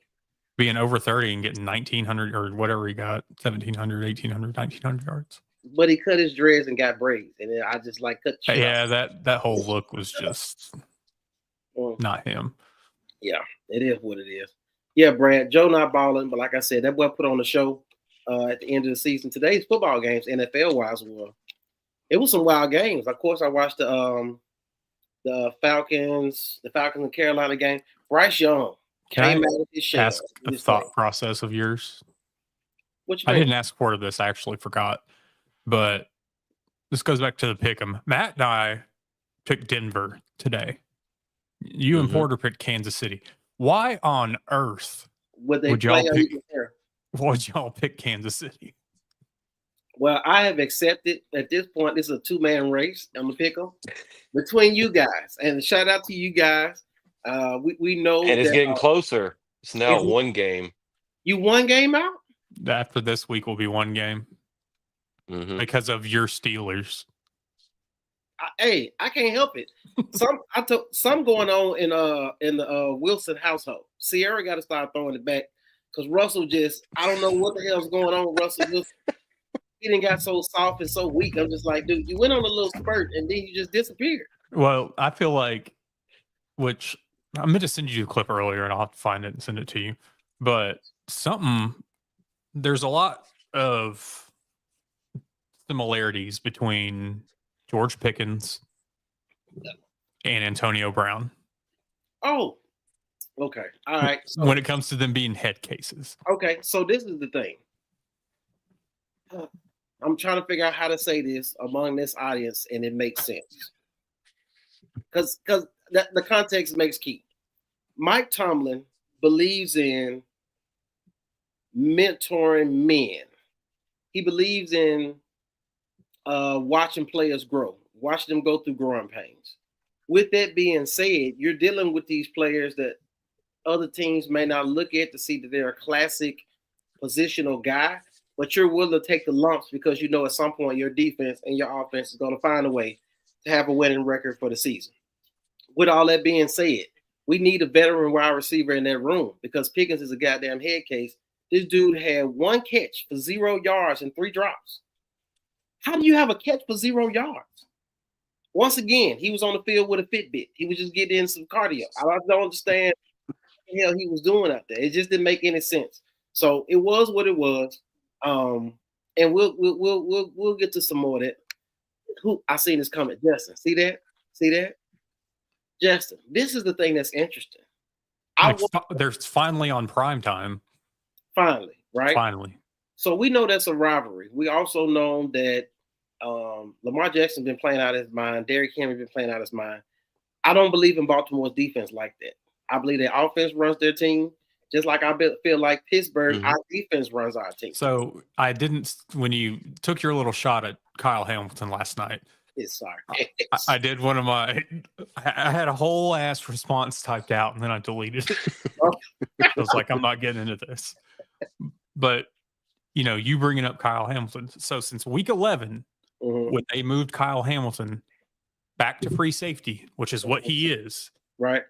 being over 30 and getting 1,900 or whatever he got, 1,700, 1,800, 1,900 yards. But he cut his dreads and got braids, and then I just cut. Yeah, that whole look was just not him. Yeah, it is what it is. Yeah, Brad, Joe not balling, but like I said, that boy put on the show at the end of the season. Today's football games, NFL wise, were It was some wild games. Of course, I watched the Falcons and Carolina game. Bryce Young came out of his shell. Ask a thought process of yours? What you I mean? didn't ask for this. I actually forgot. But this goes back to the pick 'em. Matt and I picked Denver today. You and Porter picked Kansas City. Why on earth would y'all pick Kansas City? Well, I have accepted at this point. This is a 2-man race. I'm gonna pick them between you guys, and shout out to you guys. We know, and it's getting closer. It's now one game. You one game out. After this week will be one game because of your Steelers. Hey, I can't help it. Some going on in the Wilson household. Sierra got to start throwing it back because Russell I don't know what the hell's going on with Russell Wilson. He didn't got so soft and so weak. I'm just like, dude, you went on a little spurt and then you just disappeared. Well, I feel like, which I meant to send you a clip earlier and I'll have to find it and send it to you. But there's a lot of similarities between George Pickens and Antonio Brown. Oh, okay. All right. So, when it comes to them being head cases. Okay. So this is the thing. I'm trying to figure out how to say this among this audience and it makes sense. Because the context makes key. Mike Tomlin believes in mentoring men. He believes in watching players grow, watching them go through growing pains. With that being said, you're dealing with these players that other teams may not look at to see that they're a classic positional guy, but you're willing to take the lumps because you know at some point your defense and your offense is going to find a way to have a winning record for the season. With all that being said, we need a veteran wide receiver in that room because Pickens is a goddamn head case. This dude had 1 catch for 0 yards and 3 drops. How do you have a catch for 0 yards? Once again, he was on the field with a Fitbit. He was just getting in some cardio. I don't understand what the hell he was doing out there. It just didn't make any sense. So it was what it was. And we'll get to some more of that. I seen this comment, Justin. See that? Justin, this is the thing that's interesting. They're finally on prime time. Finally, right? Finally. So we know that's a rivalry. We also know that Lamar Jackson's been playing out of his mind. Derrick Henry's been playing out of his mind. I don't believe in Baltimore's defense like that. I believe their offense runs their team. Just like I feel like Pittsburgh, our defense runs our team. So when you took your little shot at Kyle Hamilton last night, I did I had a whole ass response typed out and then I deleted it. I was like, I'm not getting into this. But, you bringing up Kyle Hamilton. So since week 11, when they moved Kyle Hamilton back to free safety, which is what he is. Right.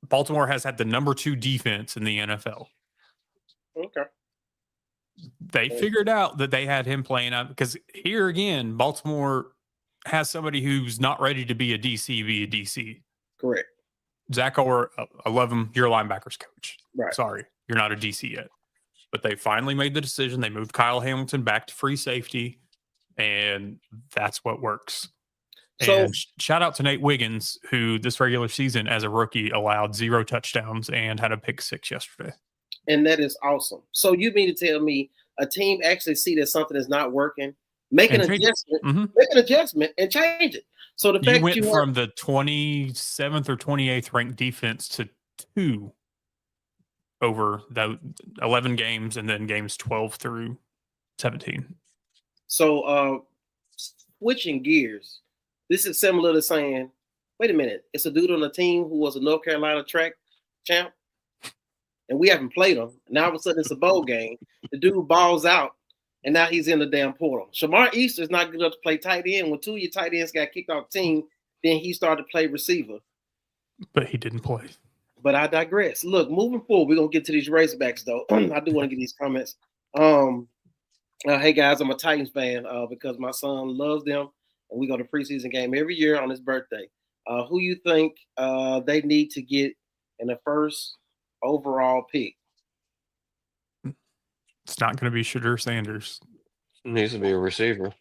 Baltimore has had the number 2 defense in the NFL. Okay. They figured out that they had him playing out because here again, Baltimore has somebody who's not ready to be a DC, be a DC. Correct. Zach Orr, I love him. You're a linebackers coach. Right. Sorry, you're not a DC yet. But they finally made the decision. They moved Kyle Hamilton back to free safety, and that's what works. And shout out to Nate Wiggins, who this regular season as a rookie allowed 0 touchdowns and had a pick 6 yesterday. And that is awesome. So you mean to tell me a team actually see that something is not working, make an adjustment and change it. So the fact you went from the 27th or 28th ranked defense to 2 over the 11 games and then games 12 through 17. So switching gears, this is similar to saying, wait a minute, it's a dude on the team who was a North Carolina track champ, and we haven't played him. Now all of a sudden it's a bowl game. The dude balls out, and now he's in the damn portal. Shamar Easter is not good enough to play tight end. When 2 of your tight ends got kicked off the team, then he started to play receiver. But he didn't play. But I digress. Look, moving forward, we're going to get to these Razorbacks, though. I do want to get these comments. Hey, guys, I'm a Titans fan because my son loves them. And we go to preseason game every year on his birthday. Who you think they need to get in the first overall pick? It's not going to be Shadur Sanders. It needs to be a receiver.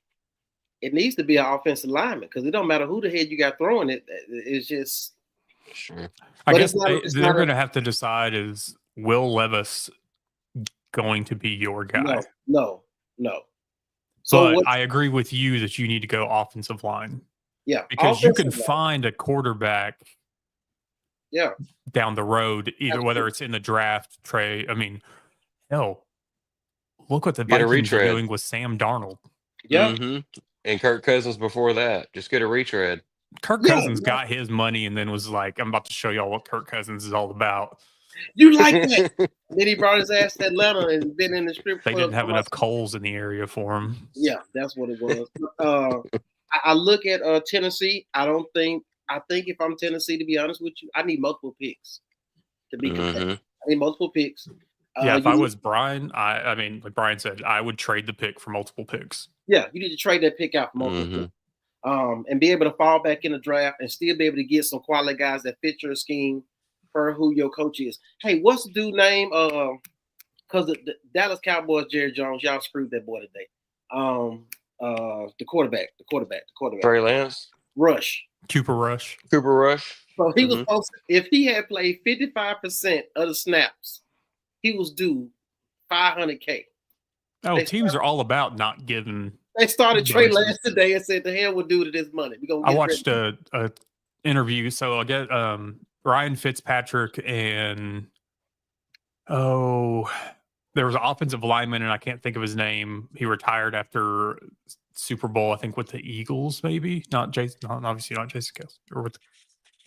it needs to be an offensive lineman because it don't matter who the head you got throwing it. It's just. Sure. I guess they're going to have to decide, is Will Levis going to be your guy? No. So I agree with you that you need to go offensive line. Yeah. Because you can find a quarterback down the road, either whether it's in the draft, Trey. I mean, hell, look what the Vikings are doing with Sam Darnold. Yeah. Mm-hmm. And Kirk Cousins before that. Just get a retread. Kirk Cousins got his money and then was like, I'm about to show y'all what Kirk Cousins is all about. You like that? Then he brought his ass to Atlanta and been in the strip club. They didn't have enough coals in the area for him. Yeah, that's what it was. I look at Tennessee. I think if I'm Tennessee, to be honest with you, I need multiple picks to be competitive. I need multiple picks. Yeah, if I was Brian, I mean, like Brian said, I would trade the pick for multiple picks. Yeah, you need to trade that pick out for multiple picks. And be able to fall back in the draft and still be able to get some quality guys that fit your scheme for who your coach is. Hey, what's the dude name? Because the Dallas Cowboys, Jerry Jones, y'all screwed that boy today. The quarterback. Trey Lance. Cooper Rush. So he was supposed to, if he had played 55% of the snaps, he was due $500K. Oh, teams are all about not giving. They started Trey Lance today and said, the hell we'll do to this money. I watched a interview. So I get Ryan Fitzpatrick and there was an offensive lineman and I can't think of his name. He retired after Super Bowl, I think with the Eagles, maybe not Jason, obviously not Jason Kelce, or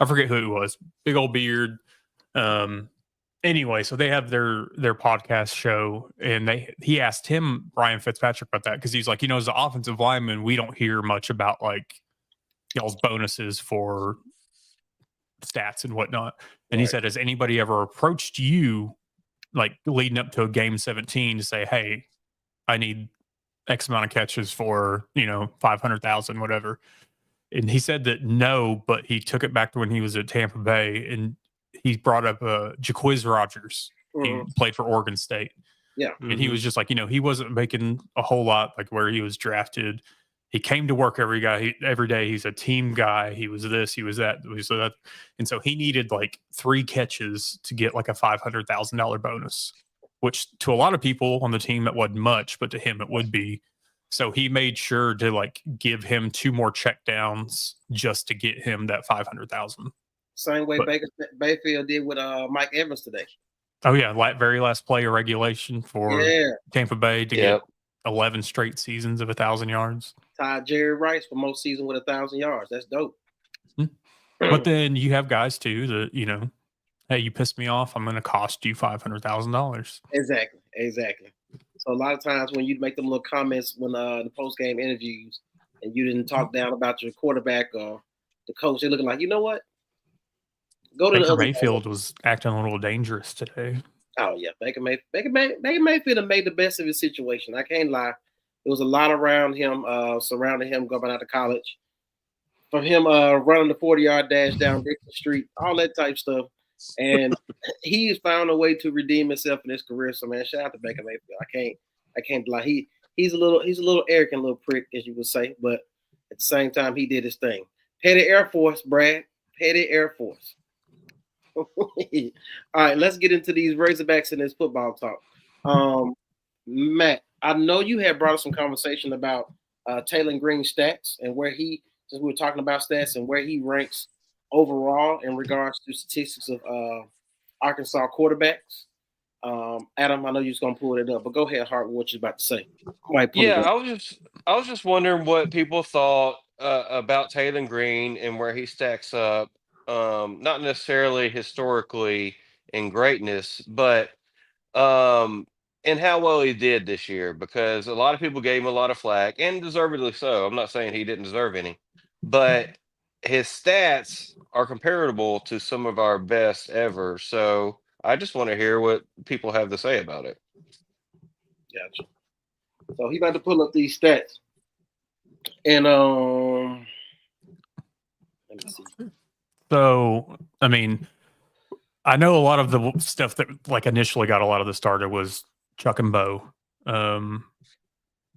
I forget who it was. Big old beard. Anyway, so they have their podcast show, and he asked him, Ryan Fitzpatrick, about that because he's like, as an offensive lineman, we don't hear much about like y'all's bonuses for stats and whatnot. And he said, has anybody ever approached you like leading up to a game 17 to say, hey, I need X amount of catches for 500,000, whatever? And he said that no, but he took it back to when he was at Tampa Bay and he brought up Jaquiz Rogers. He played for Oregon State. Yeah. And he was just like, he wasn't making a whole lot like where he was drafted. He came to work every day. He's a team guy. He was this, he was that. And so he needed like 3 catches to get like a $500,000 bonus, which to a lot of people on the team, that wasn't much, but to him it would be. So he made sure to like give him 2 more checkdowns just to get him that 500,000. Same way Baker Mayfield did with Mike Evans today. Oh yeah, very last play of regulation for Tampa Bay to get 11 straight seasons of 1,000 yards. Tied Jerry Rice for most season with 1,000 yards. That's dope. But then you have guys too that hey, you pissed me off, I'm going to cost you $500,000. Exactly. So a lot of times when you make them little comments when the post game interviews and you didn't talk down about your quarterback or the coach, they're looking like, you know what? Go to Baker Mayfield was acting a little dangerous today. Oh yeah, Baker Mayfield have made the best of his situation. I can't lie. There was a lot around him, surrounding him going out to college. From him running the 40-yard dash down Dixon Street, all that type stuff. And he's found a way to redeem himself in his career. So man, shout out to Baker Mayfield. I can't lie. He's a little arrogant little prick, as you would say, but at the same time, he did his thing. Petty Air Force, Brad. Petty Air Force. All right, let's get into these Razorbacks and this football talk. Matt, I know you had brought up some conversation about Taylor Green's stats and since we were talking about stats and where he ranks overall in regards to statistics of Arkansas quarterbacks. Adam, I know you're just gonna pull it up, but go ahead, Hart, what you're about to say. I was just wondering what people thought about Taylor Green and where he stacks up. Not necessarily historically in greatness, but and how well he did this year, because a lot of people gave him a lot of flack, and deservedly so. I'm not saying he didn't deserve any, but his stats are comparable to some of our best ever. So I just want to hear what people have to say about it. Gotcha. So he about to pull up these stats. And let me see. So, I mean, I know a lot of the stuff that like initially got a lot of the starter was Chuck and Bo a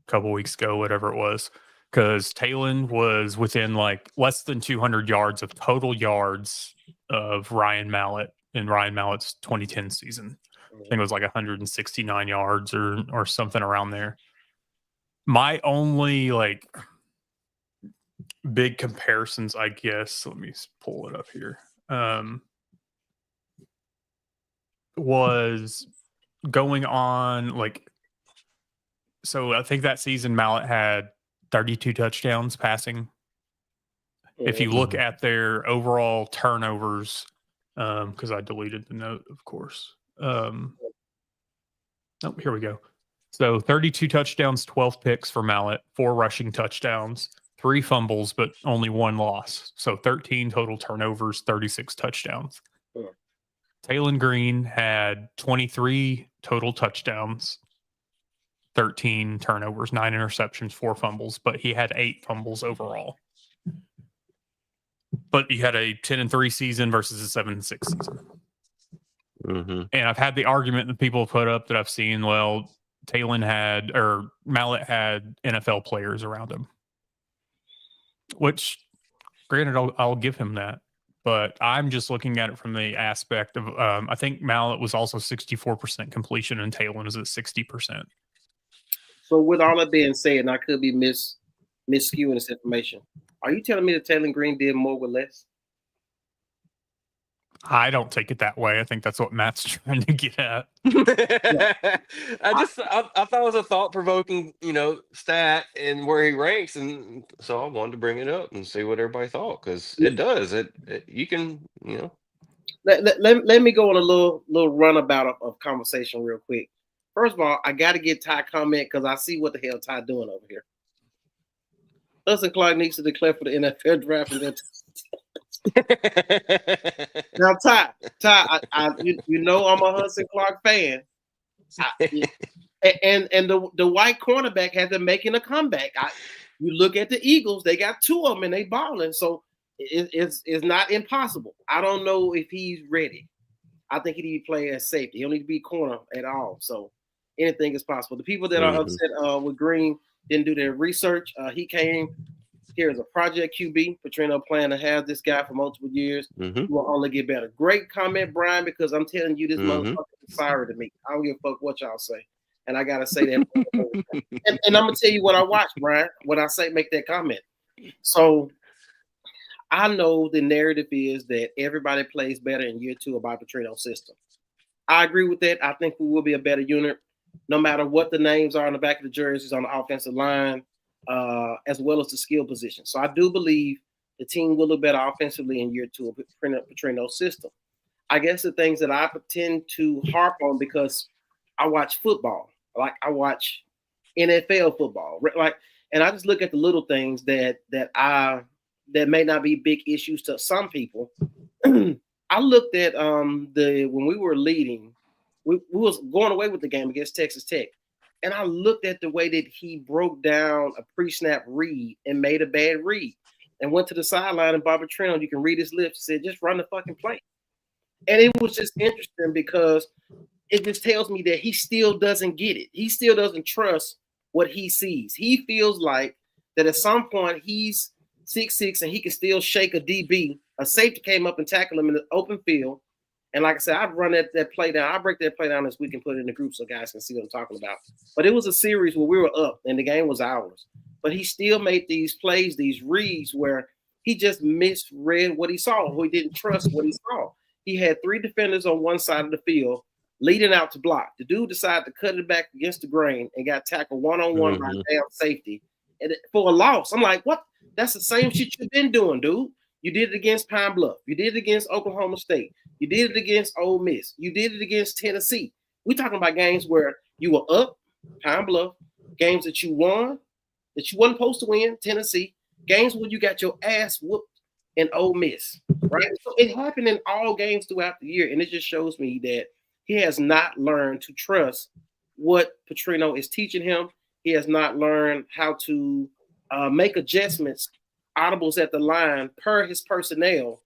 couple weeks ago, whatever it was. because Talon was within like less than 200 yards of total yards of Ryan Mallett in Ryan Mallett's 2010 season. I think it was like 169 yards or something around there. My only like big comparisons, I guess, let me pull it up here, was going on like, so I think that season Mallett had 32 touchdowns passing. If you look at their overall turnovers, because I deleted the note, of course. Oh, here we go. So 32 touchdowns, 12 picks for Mallett, 4 rushing touchdowns, 3 fumbles, but only 1 loss. So 13 total turnovers, 36 touchdowns. Talon Green had 23 total touchdowns, 13 turnovers, 9 interceptions, 4 fumbles, but he had 8 fumbles overall. But he had a 10-3 season versus a 7-6 season. And I've had the argument that people put up that I've seen, well, Mallett had NFL players around him, which granted, I'll give him that. But I'm just looking at it from the aspect of, I think Mallett was also 64% completion and Talon is at 60%. So with all that being said, and I could be misskewing this information, are you telling me that Talon Green did more with less? I don't take it that way. I think that's what Matt's trying to get at. I thought it was a thought-provoking, stat and where he ranks, and so I wanted to bring it up and see what everybody thought, because it does. You can. Let me go on a little runabout of conversation real quick. First of all, I got to get Ty comment because I see what the hell Ty doing over here. Hudson Clark needs to declare for the NFL draft. Now, Ty, you know I'm a Hudson Clark fan, and the white cornerback has been making a comeback. You look at the Eagles; they got 2 of them and they balling, so it's not impossible. I don't know if he's ready. I think he need to play as safety. He don't need to be corner at all. So anything is possible. The people that are upset with Green didn't do their research. He came here as a project QB. Petrino planned to have this guy for multiple years. He will only get better. Great comment, Brian, because I'm telling you, this motherfucker is sorry to me. I don't give a fuck what y'all say. And I got to say that. and I'm going to tell you what I watched, Brian. When I say make that comment. So I know the narrative is that everybody plays better in year 2 of our Petrino system. I agree with that. I think we will be a better unit, no matter what the names are on the back of the jerseys on the offensive line, as well as the skill position. So I do believe the team will look better offensively in year 2 of Petrino's system. I guess the things that I tend to harp on because I watch football, like I watch NFL football, like, and I just look at the little things that may not be big issues to some people. I looked at when we were leading, we was going away with the game against Texas Tech. And I looked at the way that he broke down a pre-snap read and made a bad read and went to the sideline and Bob Petrino, you can read his lips, said, just run the fucking play. And it was just interesting because it just tells me that he still doesn't get it. He still doesn't trust what he sees. He feels like that at some point he's 6'6" and he can still shake a DB. A safety came up and tackled him in the open field. And like I said, I'd run that play down. I'll break that play down this week and put it in the group so guys can see what I'm talking about. But it was a series where we were up and the game was ours. But he still made these plays, these reads where he just misread what he saw, or he didn't trust what he saw. He had 3 defenders on one side of the field leading out to block. The dude decided to cut it back against the grain and got tackled one-on-one by damn safety and for a loss. I'm like, what? That's the same shit you've been doing, dude. You did it against Pine Bluff. You did it against Oklahoma State. You did it against Ole Miss. You did it against Tennessee. We're talking about games where you were up, Pine Bluff, games that you won, that you wasn't supposed to win, Tennessee, games where you got your ass whooped in Ole Miss, right? So it happened in all games throughout the year, and it just shows me that he has not learned to trust what Petrino is teaching him. He has not learned how to make adjustments, audibles at the line per his personnel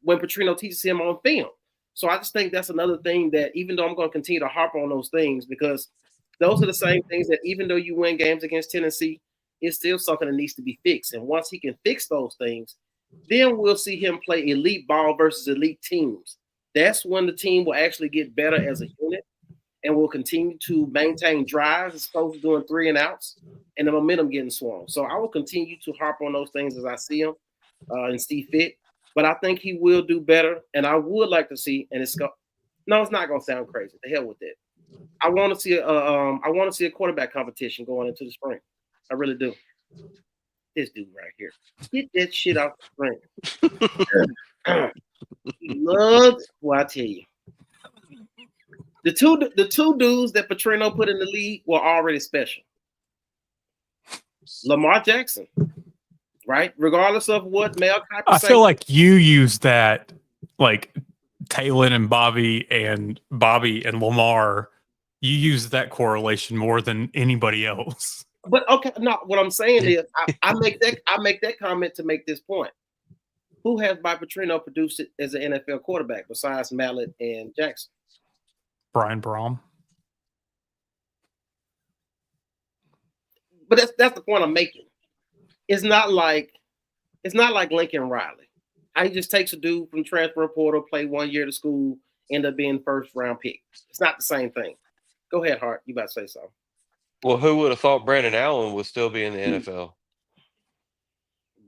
when Petrino teaches him on film. So I just think that's another thing that, even though I'm going to continue to harp on those things, because those are the same things that even though you win games against Tennessee, it's still something that needs to be fixed. And once he can fix those things, then we'll see him play elite ball versus elite teams. That's when the team will actually get better as a unit and will continue to maintain drives as opposed to doing 3 and outs and the momentum getting swung. So I will continue to harp on those things as I see them and see fit. But I think he will do better. And I would like to see, and it's not going to sound crazy. The hell with that. I want to see a quarterback competition going into the spring. I really do. This dude right here, get that shit out the spring. He loves. Well, I tell you, the two dudes that Petrino put in the league were already special. Lamar Jackson, right? Regardless of what Mel Kiper I feel like you use that, like Taylor and Bobby and Lamar. You use that correlation more than anybody else. But okay, no. What I'm saying is, I make that comment to make this point. Who has by Petrino produced it as an NFL quarterback besides Mallett and Jackson? Brian Brom. But that's the point I'm making. It's not like Lincoln Riley. He just takes a dude from transfer portal, play 1 year to school, end up being first round pick. It's not the same thing. Go ahead, Hart. You about to say something? Well, who would have thought Brandon Allen would still be in the NFL?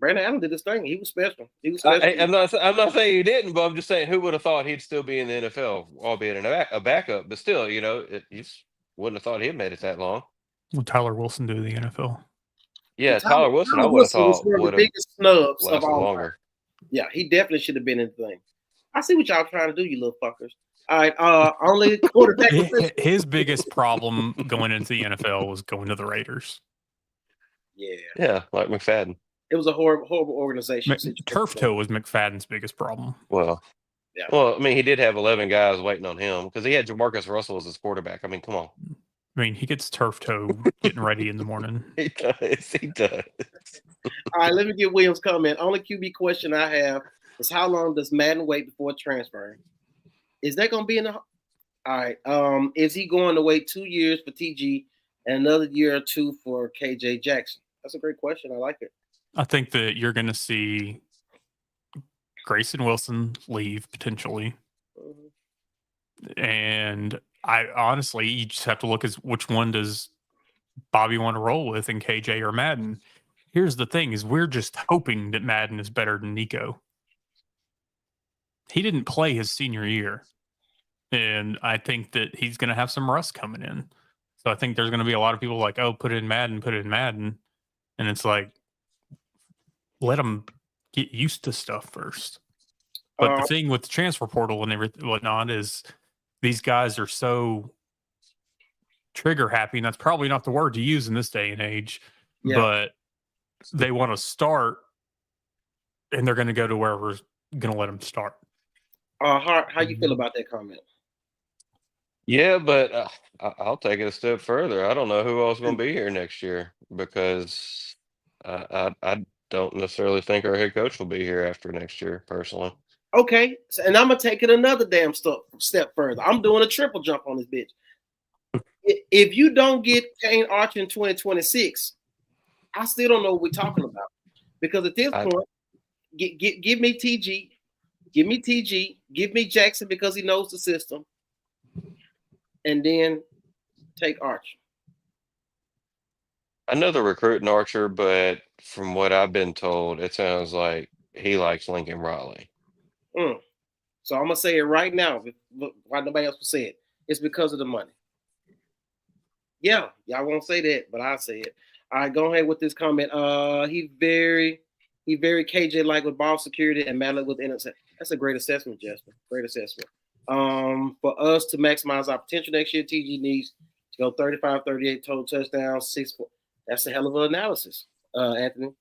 Brandon Allen did his thing. He was special. I'm not saying he didn't, but I'm just saying who would have thought he'd still be in the NFL, albeit a backup. But still, you just wouldn't have thought he'd made it that long. Will Tyler Wilson do the NFL? Yeah, Tyler Wilson, I would have thought was one of the biggest snubs of all longer. time. Yeah, he definitely should have been in the thing. I see what y'all trying to do, you little fuckers. All right, only quarterback. His biggest problem going into the NFL was going to the Raiders. Yeah, like McFadden. It was a horrible organization. Turf toe was McFadden's biggest problem. Well, yeah. Well, I mean, he did have 11 guys waiting on him because he had Jamarcus Russell as his quarterback. I mean, come on. I mean, he gets turf toe getting ready in the morning. He does. All right, let me get Williams' comment. Only QB question I have is how long does Madden wait before transferring? Is that going to be in the? All right. Is he going to wait 2 years for TG and another year or two for KJ Jackson? That's a great question. I like it. I think that you're going to see Grayson Wilson leave potentially. And I honestly, you just have to look at which one does Bobby want to roll with, in KJ or Madden. Here's the thing: is we're just hoping that Madden is better than Nico. He didn't play his senior year, and I think that he's going to have some rust coming in. So I think there's going to be a lot of people like, "Oh, put it in Madden," and it's like, let him get used to stuff first. But the thing with the transfer portal and everything whatnot is these guys are so trigger happy, and that's probably not the word to use in this day and age, but they want to start, and they're going to go to wherever's going to let them start. Hart, how you feel about that comment? Yeah, but I'll take it a step further. I don't know who else is going to be here next year because I don't necessarily think our head coach will be here after next year, personally. Okay, and I'm going to take it another damn step further. I'm doing a triple jump on this bitch. If you don't get Kane Archer in 2026, I still don't know what we're talking about. Because at this point, give me TG, give me Jackson because he knows the system, and then take Archer. I know they're recruiting Archer, but from what I've been told, it sounds like he likes Lincoln Riley. So I'm going to say it right now. Why nobody else will say it? It's because of the money. Yeah, y'all won't say that, but I'll say it. All right, go ahead with this comment. He very KJ-like with ball security and Madden with innocent. That's a great assessment, Justin. Great assessment. For us to maximize our potential next year, TG needs to go 35, 38 total touchdowns, 6-4. That's a hell of an analysis, Anthony.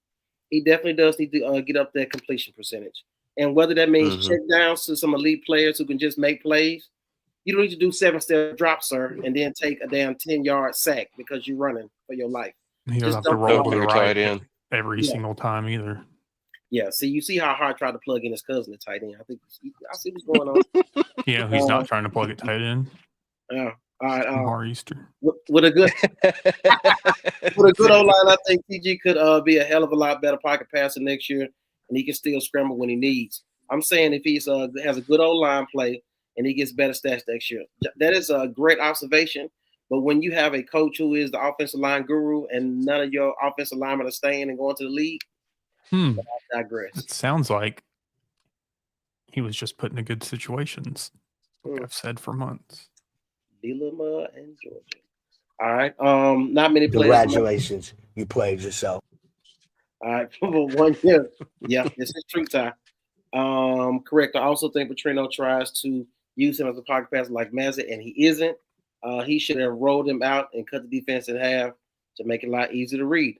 He definitely does need to get up that completion percentage. And whether that means check downs to some elite players who can just make plays, you don't need to do 7-step drops, sir, and then take a damn 10-yard sack because you're running for your life. You don't have to roll to the right every single time either. Yeah, see, you see how Hart tried to plug in his cousin at tight end. I see what's going on. He's not trying to plug it tight end. Yeah. All right. Lamar Easter. With a good O line, I think TG could be a hell of a lot better pocket passer next year, and he can still scramble when he needs. I'm saying if he's has a good O line play and he gets better stats next year, that is a great observation. But when you have a coach who is the offensive line guru and none of your offensive linemen are staying and going to the league, I digress. It sounds like he was just put in good situations, like I've said for months. Bielema and Georgia. All right. Not many players. Congratulations. You played yourself. All right. For 1 year. Yeah, this is true, Ty. Correct. I also think Petrino tries to use him as a pocket passer like Mazza, and he isn't. He should have rolled him out and cut the defense in half to make it a lot easier to read.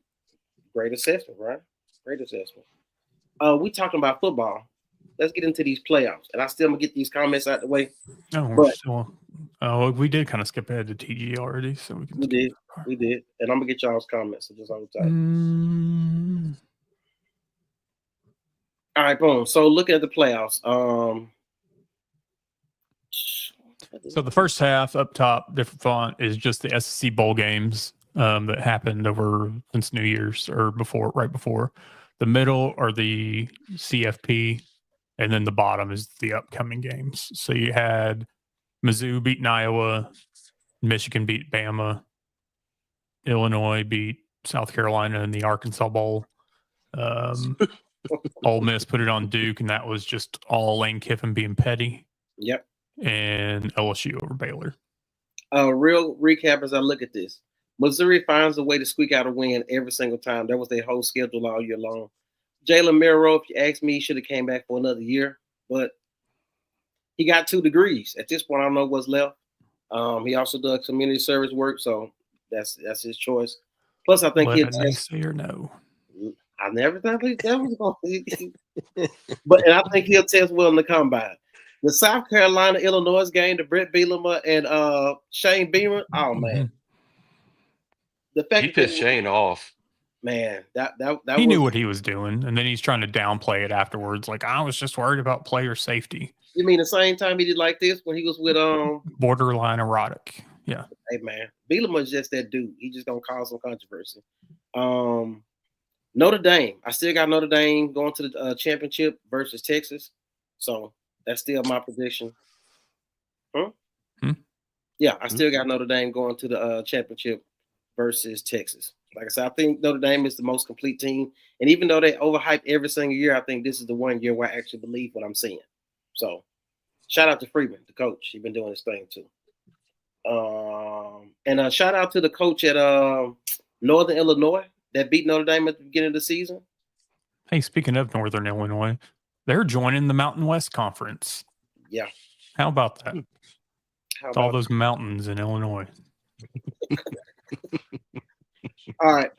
Great assessment, right? Great assessment. We talking about football. Let's get into these playoffs, and I still gonna get these comments out the way. We did kind of skip ahead to TG already, so we did, and I'm gonna get y'all's comments. So just hold tight. All right, boom. So looking at the playoffs, so the first half up top, different font, is just the SEC bowl games that happened over since New Year's or right before. The middle are the CFP. And then the bottom is the upcoming games. So you had Mizzou beating Iowa, Michigan beat Bama, Illinois beat South Carolina in the Arkansas Bowl. Ole Miss put it on Duke, and that was just all Lane Kiffin being petty. Yep. And LSU over Baylor. Real recap as I look at this. Missouri finds a way to squeak out a win every single time. That was their whole schedule all year long. Jalen Milroe, if you ask me, he should have came back for another year, but he got 2 degrees. At this point, I don't know what's left. He also does community service work, so that's his choice. Plus, I think he'll test. Or no. I never thought that was going to. But I think he'll test well in the combine. The South Carolina Illinois game, the Brett Bielema and Shane Beamer. Oh man, the fact he pissed Shane off. Man, that he knew what he was doing, and then he's trying to downplay it afterwards. Like, I was just worried about player safety. You mean the same time he did like this when he was with borderline erotic? Yeah. Hey man, Bielema's just that dude. He just gonna cause some controversy. Notre Dame. I still got Notre Dame going to the championship versus Texas, so that's still my prediction. Yeah, I still got Notre Dame going to the championship versus Texas. Like I said, I think Notre Dame is the most complete team. And even though they overhype every single year, I think this is the 1 year where I actually believe what I'm seeing. So shout out to Freeman, the coach. He's been doing his thing too. And shout out to the coach at Northern Illinois that beat Notre Dame at the beginning of the season. Hey, speaking of Northern Illinois, they're joining the Mountain West Conference. Yeah. How about that? All those mountains in Illinois. All right.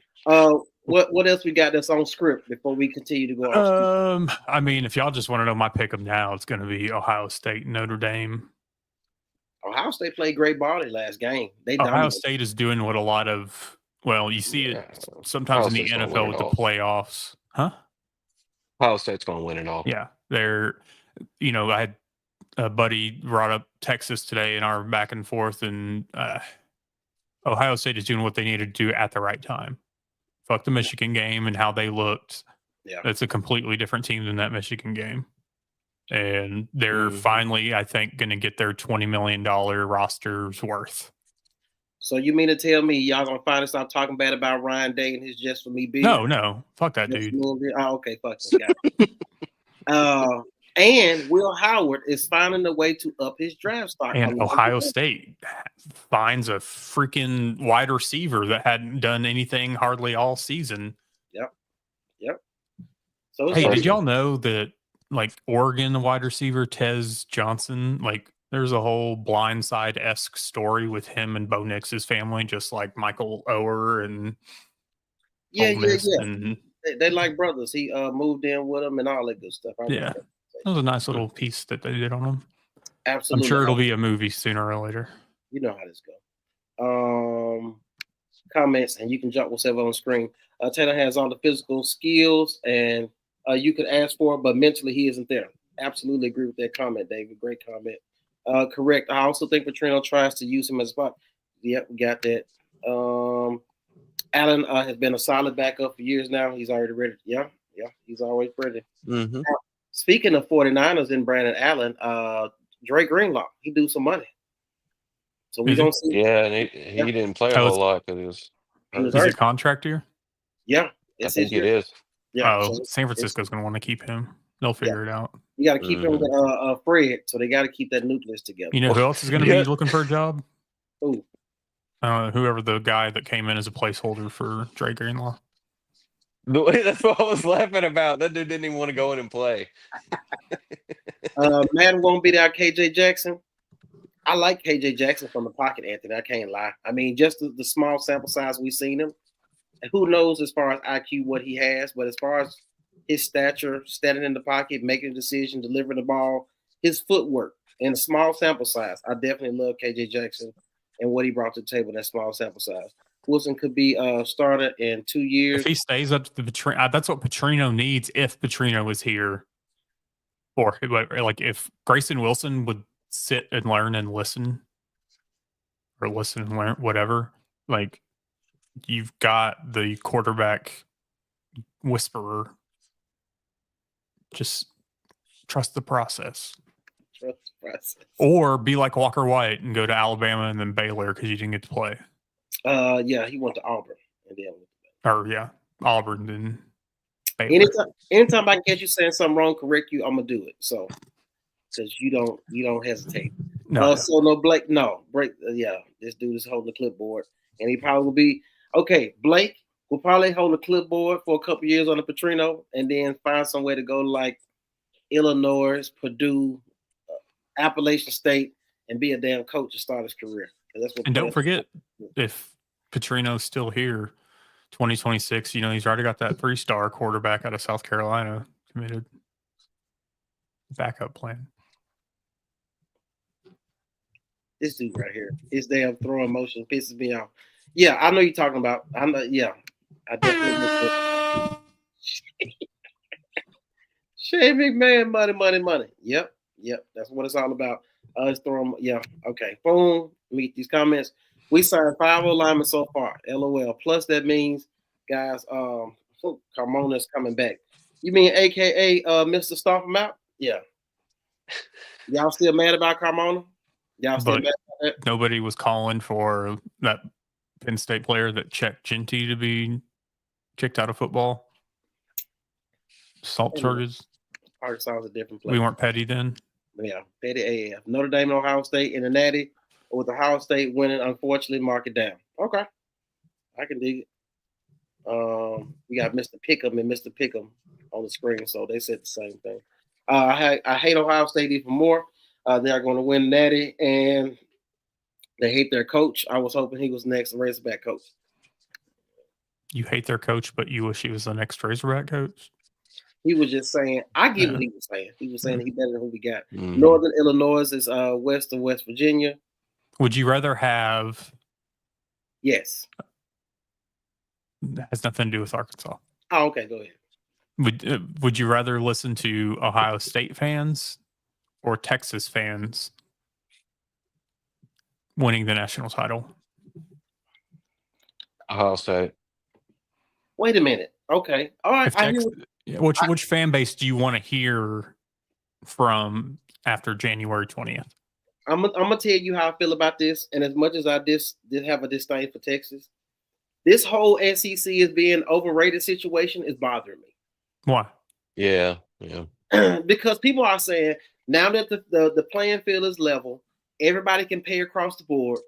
What else we got that's on script before we continue to go on? I mean, if y'all just want to know my pick 'em now, it's going to be Ohio State and Notre Dame. Ohio State played great ball their last game. Ohio State is doing what a lot of you see it sometimes in the NFL with the playoffs. Huh? Ohio State's going to win it all. Yeah. They're, I had a buddy brought up Texas today in our back and forth, and Ohio State is doing what they needed to do at the right time. Fuck the Michigan game and how they looked. Yeah. It's a completely different team than that Michigan game. And they're finally, I think, going to get their $20 million roster's worth. So you mean to tell me y'all going to finally stop talking bad about Ryan Day and his Just For Me beat? No. Fuck that dude. Oh, okay. Fuck this guy. And Will Howard is finding a way to up his draft stock. And Ohio State finds a freaking wide receiver that hadn't done anything hardly all season. Yep. So hey, did y'all know that Oregon wide receiver Tez Johnson, there's a whole Blindside-esque story with him and Bo Nix's family, just like Michael Oher and Ole Miss. And they like brothers. He moved in with them and all that good stuff. Yeah. That was a nice little piece that they did on him. Absolutely. I'm sure it'll be a movie sooner or later. You know how this goes. Comments, and you can jump whatever on the screen. Taylor has all the physical skills, and you could ask for it, but mentally he isn't there. Absolutely agree with that comment, David. Great comment. Correct. I also think Petrino tries to use him as a spot. Yep, we got that. Allen has been a solid backup for years now. He's already ready. Yeah, he's always ready. Mm-hmm. Now, speaking of 49ers and Brandon Allen, Drake Greenlaw, he do some money. So we don't see. Yeah, and he didn't play a whole lot because he was. Is it contract year? Yeah, I think it is. Yeah. Oh, so San Francisco's going to want to keep him. They'll figure it out. You got to keep him with Fred, so they got to keep that nucleus together. You know who else is going to be looking for a job? Who? Whoever the guy that came in as a placeholder for Drake Greenlaw. That's what I was laughing about. That dude didn't even want to go in and play. Man won't be there, KJ Jackson. I like KJ Jackson from the pocket, Anthony. I can't lie. I mean, just the small sample size we've seen him. And who knows as far as IQ what he has, but as far as his stature, standing in the pocket, making a decision, delivering the ball, his footwork, and a small sample size, I definitely love KJ Jackson and what he brought to the table in that small sample size. Wilson could be a starter in 2 years. If he stays up to the Petrino, that's what Petrino needs if Petrino was here. Or like if Grayson Wilson would sit and learn and listen, or listen and learn, whatever, like you've got the quarterback whisperer. Just trust the process. Trust the process. Or be like Walker White and go to Alabama and then Baylor because you didn't get to play. Yeah, he went to Auburn and then Auburn and Baylor. Anytime I can catch you saying something wrong, correct you, I'm gonna do it. So because you don't hesitate. No. So no Blake, no break. This dude is holding the clipboard, and he probably will be okay. Blake will probably hold the clipboard for a couple years on the Petrino, and then find some way to go to like Illinois, Purdue, Appalachian State, and be a damn coach to start his career. That's what. And don't forget, if Petrino's still here, 2026, he's already got that 3-star quarterback out of South Carolina committed. Backup plan. This dude right here, his damn throwing motion pisses me off. Yeah, I know you're talking about. I know. Yeah, I definitely. Shane McMahon, money. Yep. That's what it's all about. Let's throw them. Yeah. Okay. Boom. Let me get these comments. We signed 5 linemen so far. LOL. Plus that means, guys, Carmona's coming back. You mean AKA Mr. Stomp him out? Yeah. Y'all still mad about Carmona? Y'all still mad about that? Nobody was calling for that Penn State player that checked Ginty to be kicked out of football. Salt charges. Arkansas is a different place. We weren't petty then. Yeah, petty AF. Notre Dame and Ohio State in the Natty, with Ohio State winning, unfortunately, mark it down. Okay, I can dig it. We got Mr. Pick'em and Mr. Pick'em on the screen, so they said the same thing. I hate Ohio State even more. They are going to win Natty, and they hate their coach. I was hoping he was next Razorback coach. You hate their coach, but you wish he was the next Razorback coach? He was just saying, I get what he was saying. He was saying he's better than who we got. Northern Illinois is west of West Virginia. Would you rather have? Yes. That has nothing to do with Arkansas. Oh, okay. Go ahead. Would you rather listen to Ohio State fans or Texas fans winning the national title? Ohio State. Wait a minute. Okay. All right. Which fan base do you want to hear from after January 20th? I'm gonna tell you how I feel about this. And as much as I did have a disdain for Texas, this whole SEC is being overrated situation is bothering me. Why? Yeah. Because people are saying now that the playing field is level, everybody can pay across the board.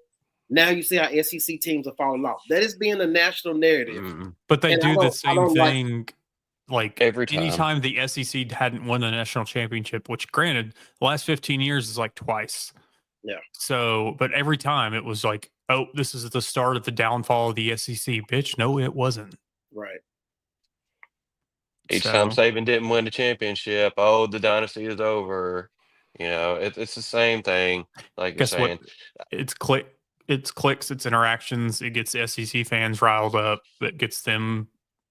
Now you see how SEC teams are falling off. That is being a national narrative. But they do the same thing. Like every time. Anytime the SEC hadn't won the national championship, which granted, the last 15 years is like twice. Yeah. So, but every time it was like, oh, this is the start of the downfall of the SEC. Bitch, no, it wasn't. Right. Each time Saban didn't win the championship, oh, the dynasty is over. It's the same thing. Like you're saying. It's clicks, it's interactions. It gets SEC fans riled up. That gets them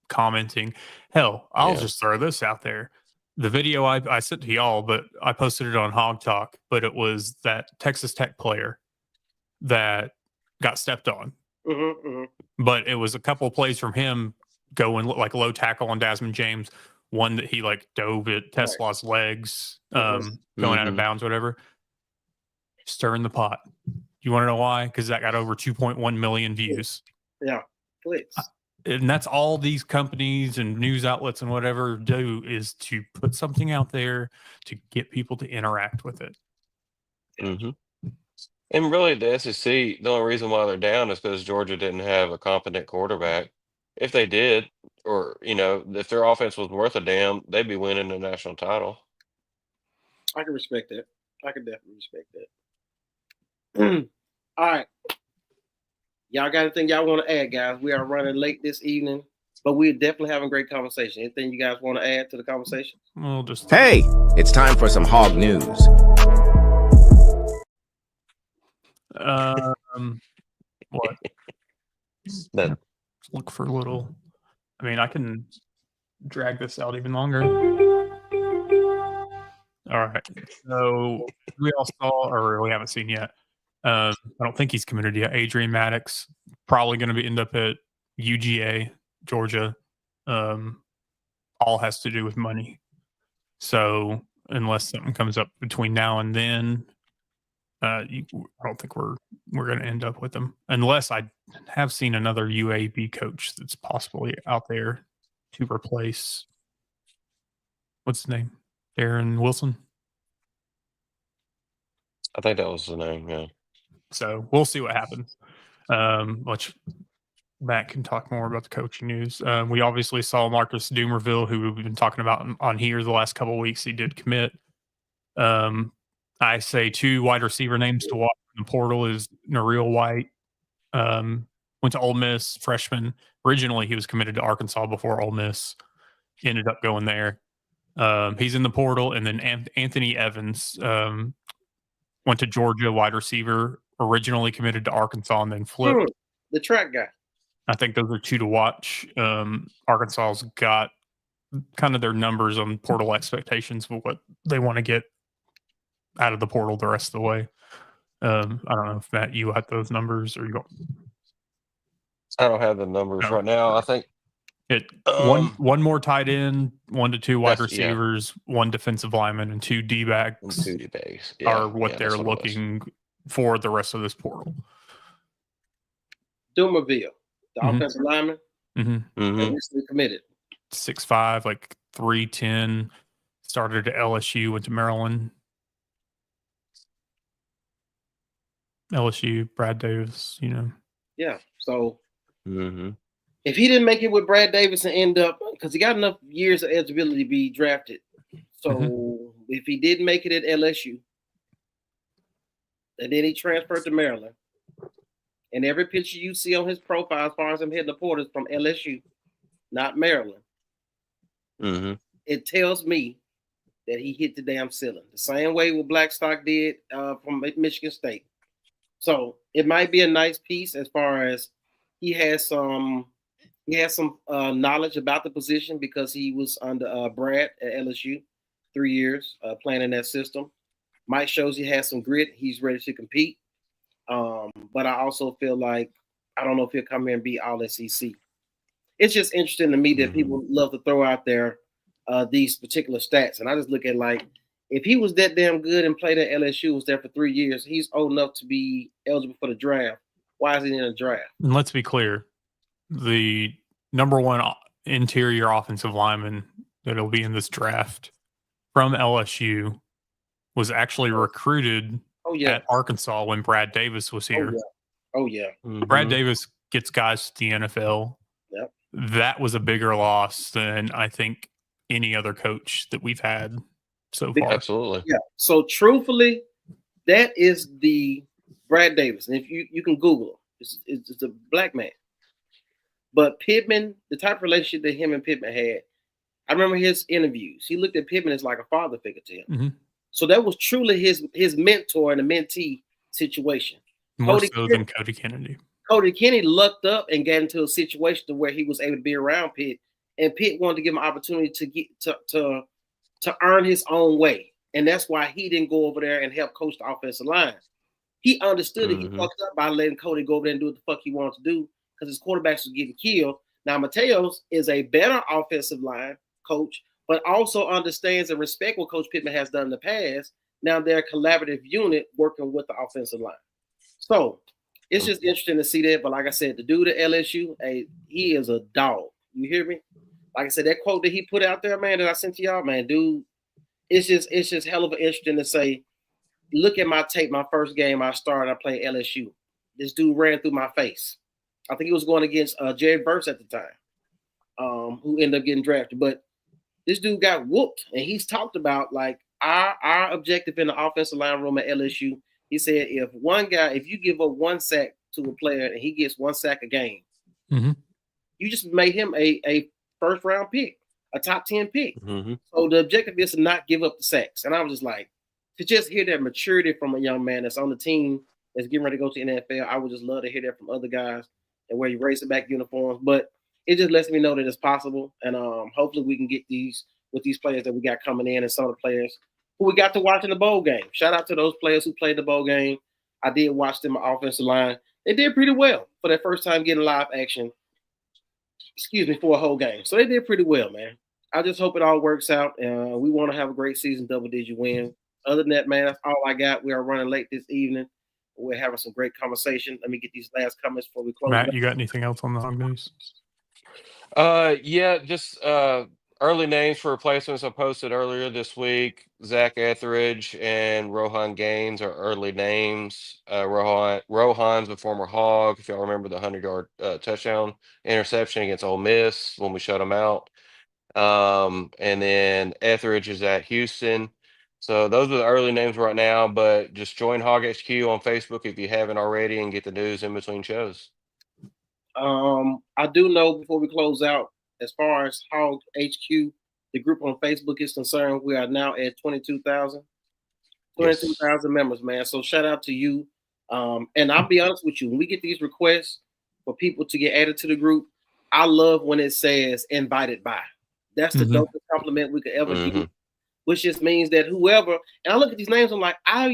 commenting. Hell, I'll just throw this out there. The video I sent to y'all, but I posted it on Hog Talk, but it was that Texas Tech player that got stepped on. But it was a couple of plays from him going like low tackle on Desmond James. One that he like dove at Tesla's legs, going out of bounds, whatever. Stirring the pot. You want to know why? Because that got over 2.1 million views. Yeah, clicks. And that's all these companies and news outlets and whatever do, is to put something out there to get people to interact with it. And really, the SEC, the only reason why they're down is because Georgia didn't have a competent quarterback. If they did, or if their offense was worth a damn, they'd be winning the national title. I can respect that. I can definitely respect that. All right. Y'all got anything y'all want to add, guys? We are running late this evening, but we're definitely having great conversation. Anything you guys want to add to the conversation? Hey, it's time for some hog news. What? Look for a little. I mean, I can drag this out even longer. All right. So we all saw, or we haven't seen yet. I don't think he's committed yet. Adrian Maddox probably going to end up at UGA, Georgia. All has to do with money. So unless something comes up between now and then, I don't think we're going to end up with them. Unless I have seen another UAB coach that's possibly out there to replace, what's his name? Darren Wilson. I think that was the name, yeah. So we'll see what happens. Which Matt can talk more about the coaching news. We obviously saw Marcus Dumerville, who we've been talking about on here the last couple of weeks. He did commit. I say 2 wide receiver names to watch in the portal is Nareel White. Went to Ole Miss, freshman. Originally, he was committed to Arkansas before Ole Miss. Ended up going there. He's in the portal. And then Anthony Evans went to Georgia, wide receiver. Originally committed to Arkansas and then flipped. The track guy. I think those are 2 to watch. Arkansas's got kind of their numbers on portal expectations for what they want to get out of the portal the rest of the way. I don't know if Matt, you had those numbers or you don't. I don't have the numbers right now. I think one more tight end, 1 to 2 wide receivers, 1 defensive lineman, and 2 D-backs. 2 D-backs are what they're looking for the rest of this portal. Dumerville, the offensive lineman, recently committed. 6'5", like 310. Started at LSU, went to Maryland. LSU, Brad Davis, Yeah. So if he didn't make it with Brad Davis and end up, because he got enough years of eligibility to be drafted. So if he didn't make it at LSU, and then he transferred to Maryland, and every picture you see on his profile as far as him hitting the portal is from LSU, not Maryland. It tells me that he hit the damn ceiling. The same way what Blackstock did from Michigan State. So it might be a nice piece as far as he has some knowledge about the position because he was under Brad at LSU 3 years playing in that system. Mike shows he has some grit. He's ready to compete. But I also feel like I don't know if he'll come here and be all SEC. It's just interesting to me that people love to throw out there these particular stats. And I just look at like, if he was that damn good and played at LSU, was there for 3 years, he's old enough to be eligible for the draft. Why is he in a draft? And let's be clear, the number 1 interior offensive lineman that'll be in this draft from LSU was actually recruited at Arkansas when Brad Davis was here. Oh, yeah. Brad Davis gets guys to the NFL. Yep. That was a bigger loss than I think any other coach that we've had so far. Absolutely. Yeah. So truthfully, that is the Brad Davis. And if you can Google him, it's a black man. But Pittman, the type of relationship that him and Pittman had, I remember his interviews. He looked at Pittman as like a father figure to him. So that was truly his mentor and a mentee situation. More so than Cody Kennedy. Cody Kennedy lucked up and got into a situation to where he was able to be around Pitt, and Pitt wanted to give him an opportunity to to earn his own way. And that's why he didn't go over there and help coach the offensive line. He understood that he fucked up by letting Cody go over there and do what the fuck he wanted to do because his quarterbacks was getting killed. Now, Mateos is a better offensive line coach, but also understands and respects what Coach Pittman has done in the past. Now they're a collaborative unit working with the offensive line. So it's just interesting to see that. But like I said, the dude at LSU, he is a dog. You hear me? Like I said, that quote that he put out there, man, that I sent to y'all, man, dude, it's just hell of an interesting to say. Look at my tape, my first game I started, I played LSU. This dude ran through my face. I think he was going against Jared Verse at the time, who ended up getting drafted. But this dude got whooped, and he's talked about like our objective in the offensive line room at LSU. He said if you give up one sack to a player and he gets one sack a game, you just made him a first round pick, a top 10 pick. So the objective is to not give up the sacks. And I was just like, to just hear that maturity from a young man that's on the team that's getting ready to go to the NFL, I would just love to hear that from other guys and wear Razorback uniforms. But it just lets me know that it's possible. And hopefully we can get these with these players that we got coming in and some of the players who we got to watch in the bowl game. Shout out to those players who played the bowl game. I did watch them on offensive line. They did pretty well for their first time getting live action, for a whole game. So they did pretty well, man. I just hope it all works out. We want to have a great season, double-digit win. Other than that, man, that's all I got. We are running late this evening. We're having some great conversation. Let me get these last comments before we close. Matt, you got anything else on the Hog News? Yeah, just early names for replacements I posted earlier this week. Zach Etheridge and Rohan Gaines are early names. Rohan's a former Hog, if y'all remember the 100-yard touchdown interception against Ole Miss when we shut them out. And then Etheridge is at Houston. So those are the early names right now, but just join Hog HQ on Facebook if you haven't already and get the news in between shows. I do know before we close out, as far as Hog HQ, the group on Facebook is concerned, we are now at 22,000 members, man. So shout out to you. And I'll be honest with you, when we get these requests for people to get added to the group, I love when it says invited by. That's the dopest compliment we could ever give. Which just means that whoever, and I look at these names, I'm like, I don't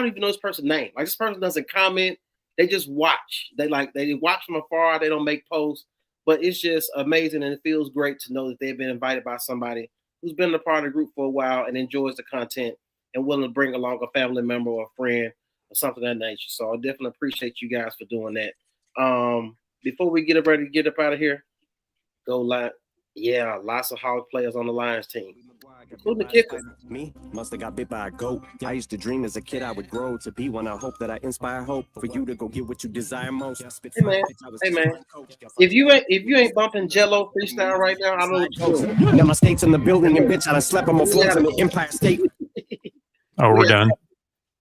even know this person's name. Like, this person doesn't comment. They just watch. They watch from afar. They don't make posts. But it's just amazing, and it feels great to know that they've been invited by somebody who's been a part of the group for a while and enjoys the content and willing to bring along a family member or a friend or something of that nature. So I definitely appreciate you guys for doing that. Before we get ready to get up out of here, go live. Yeah, lots of Hog players on the Lions team. Who's the kicker? Me must have got bit by a goat. I used to dream as a kid I would grow to be one. I hope that I inspire hope for you to go get what you desire most. Hey man, if you ain't bumping Jello freestyle right now, I don't know what you're doing. Now my skates in the building and bitch, I done slept on my floors in the Empire State. Oh, we're done.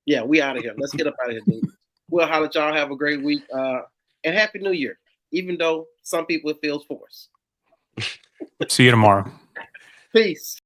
Yeah, we out of here. Let's get up out of here, dude. We'll holler at y'all. Have a great week. And Happy New Year. Even though some people it feels forced. See you tomorrow. Peace.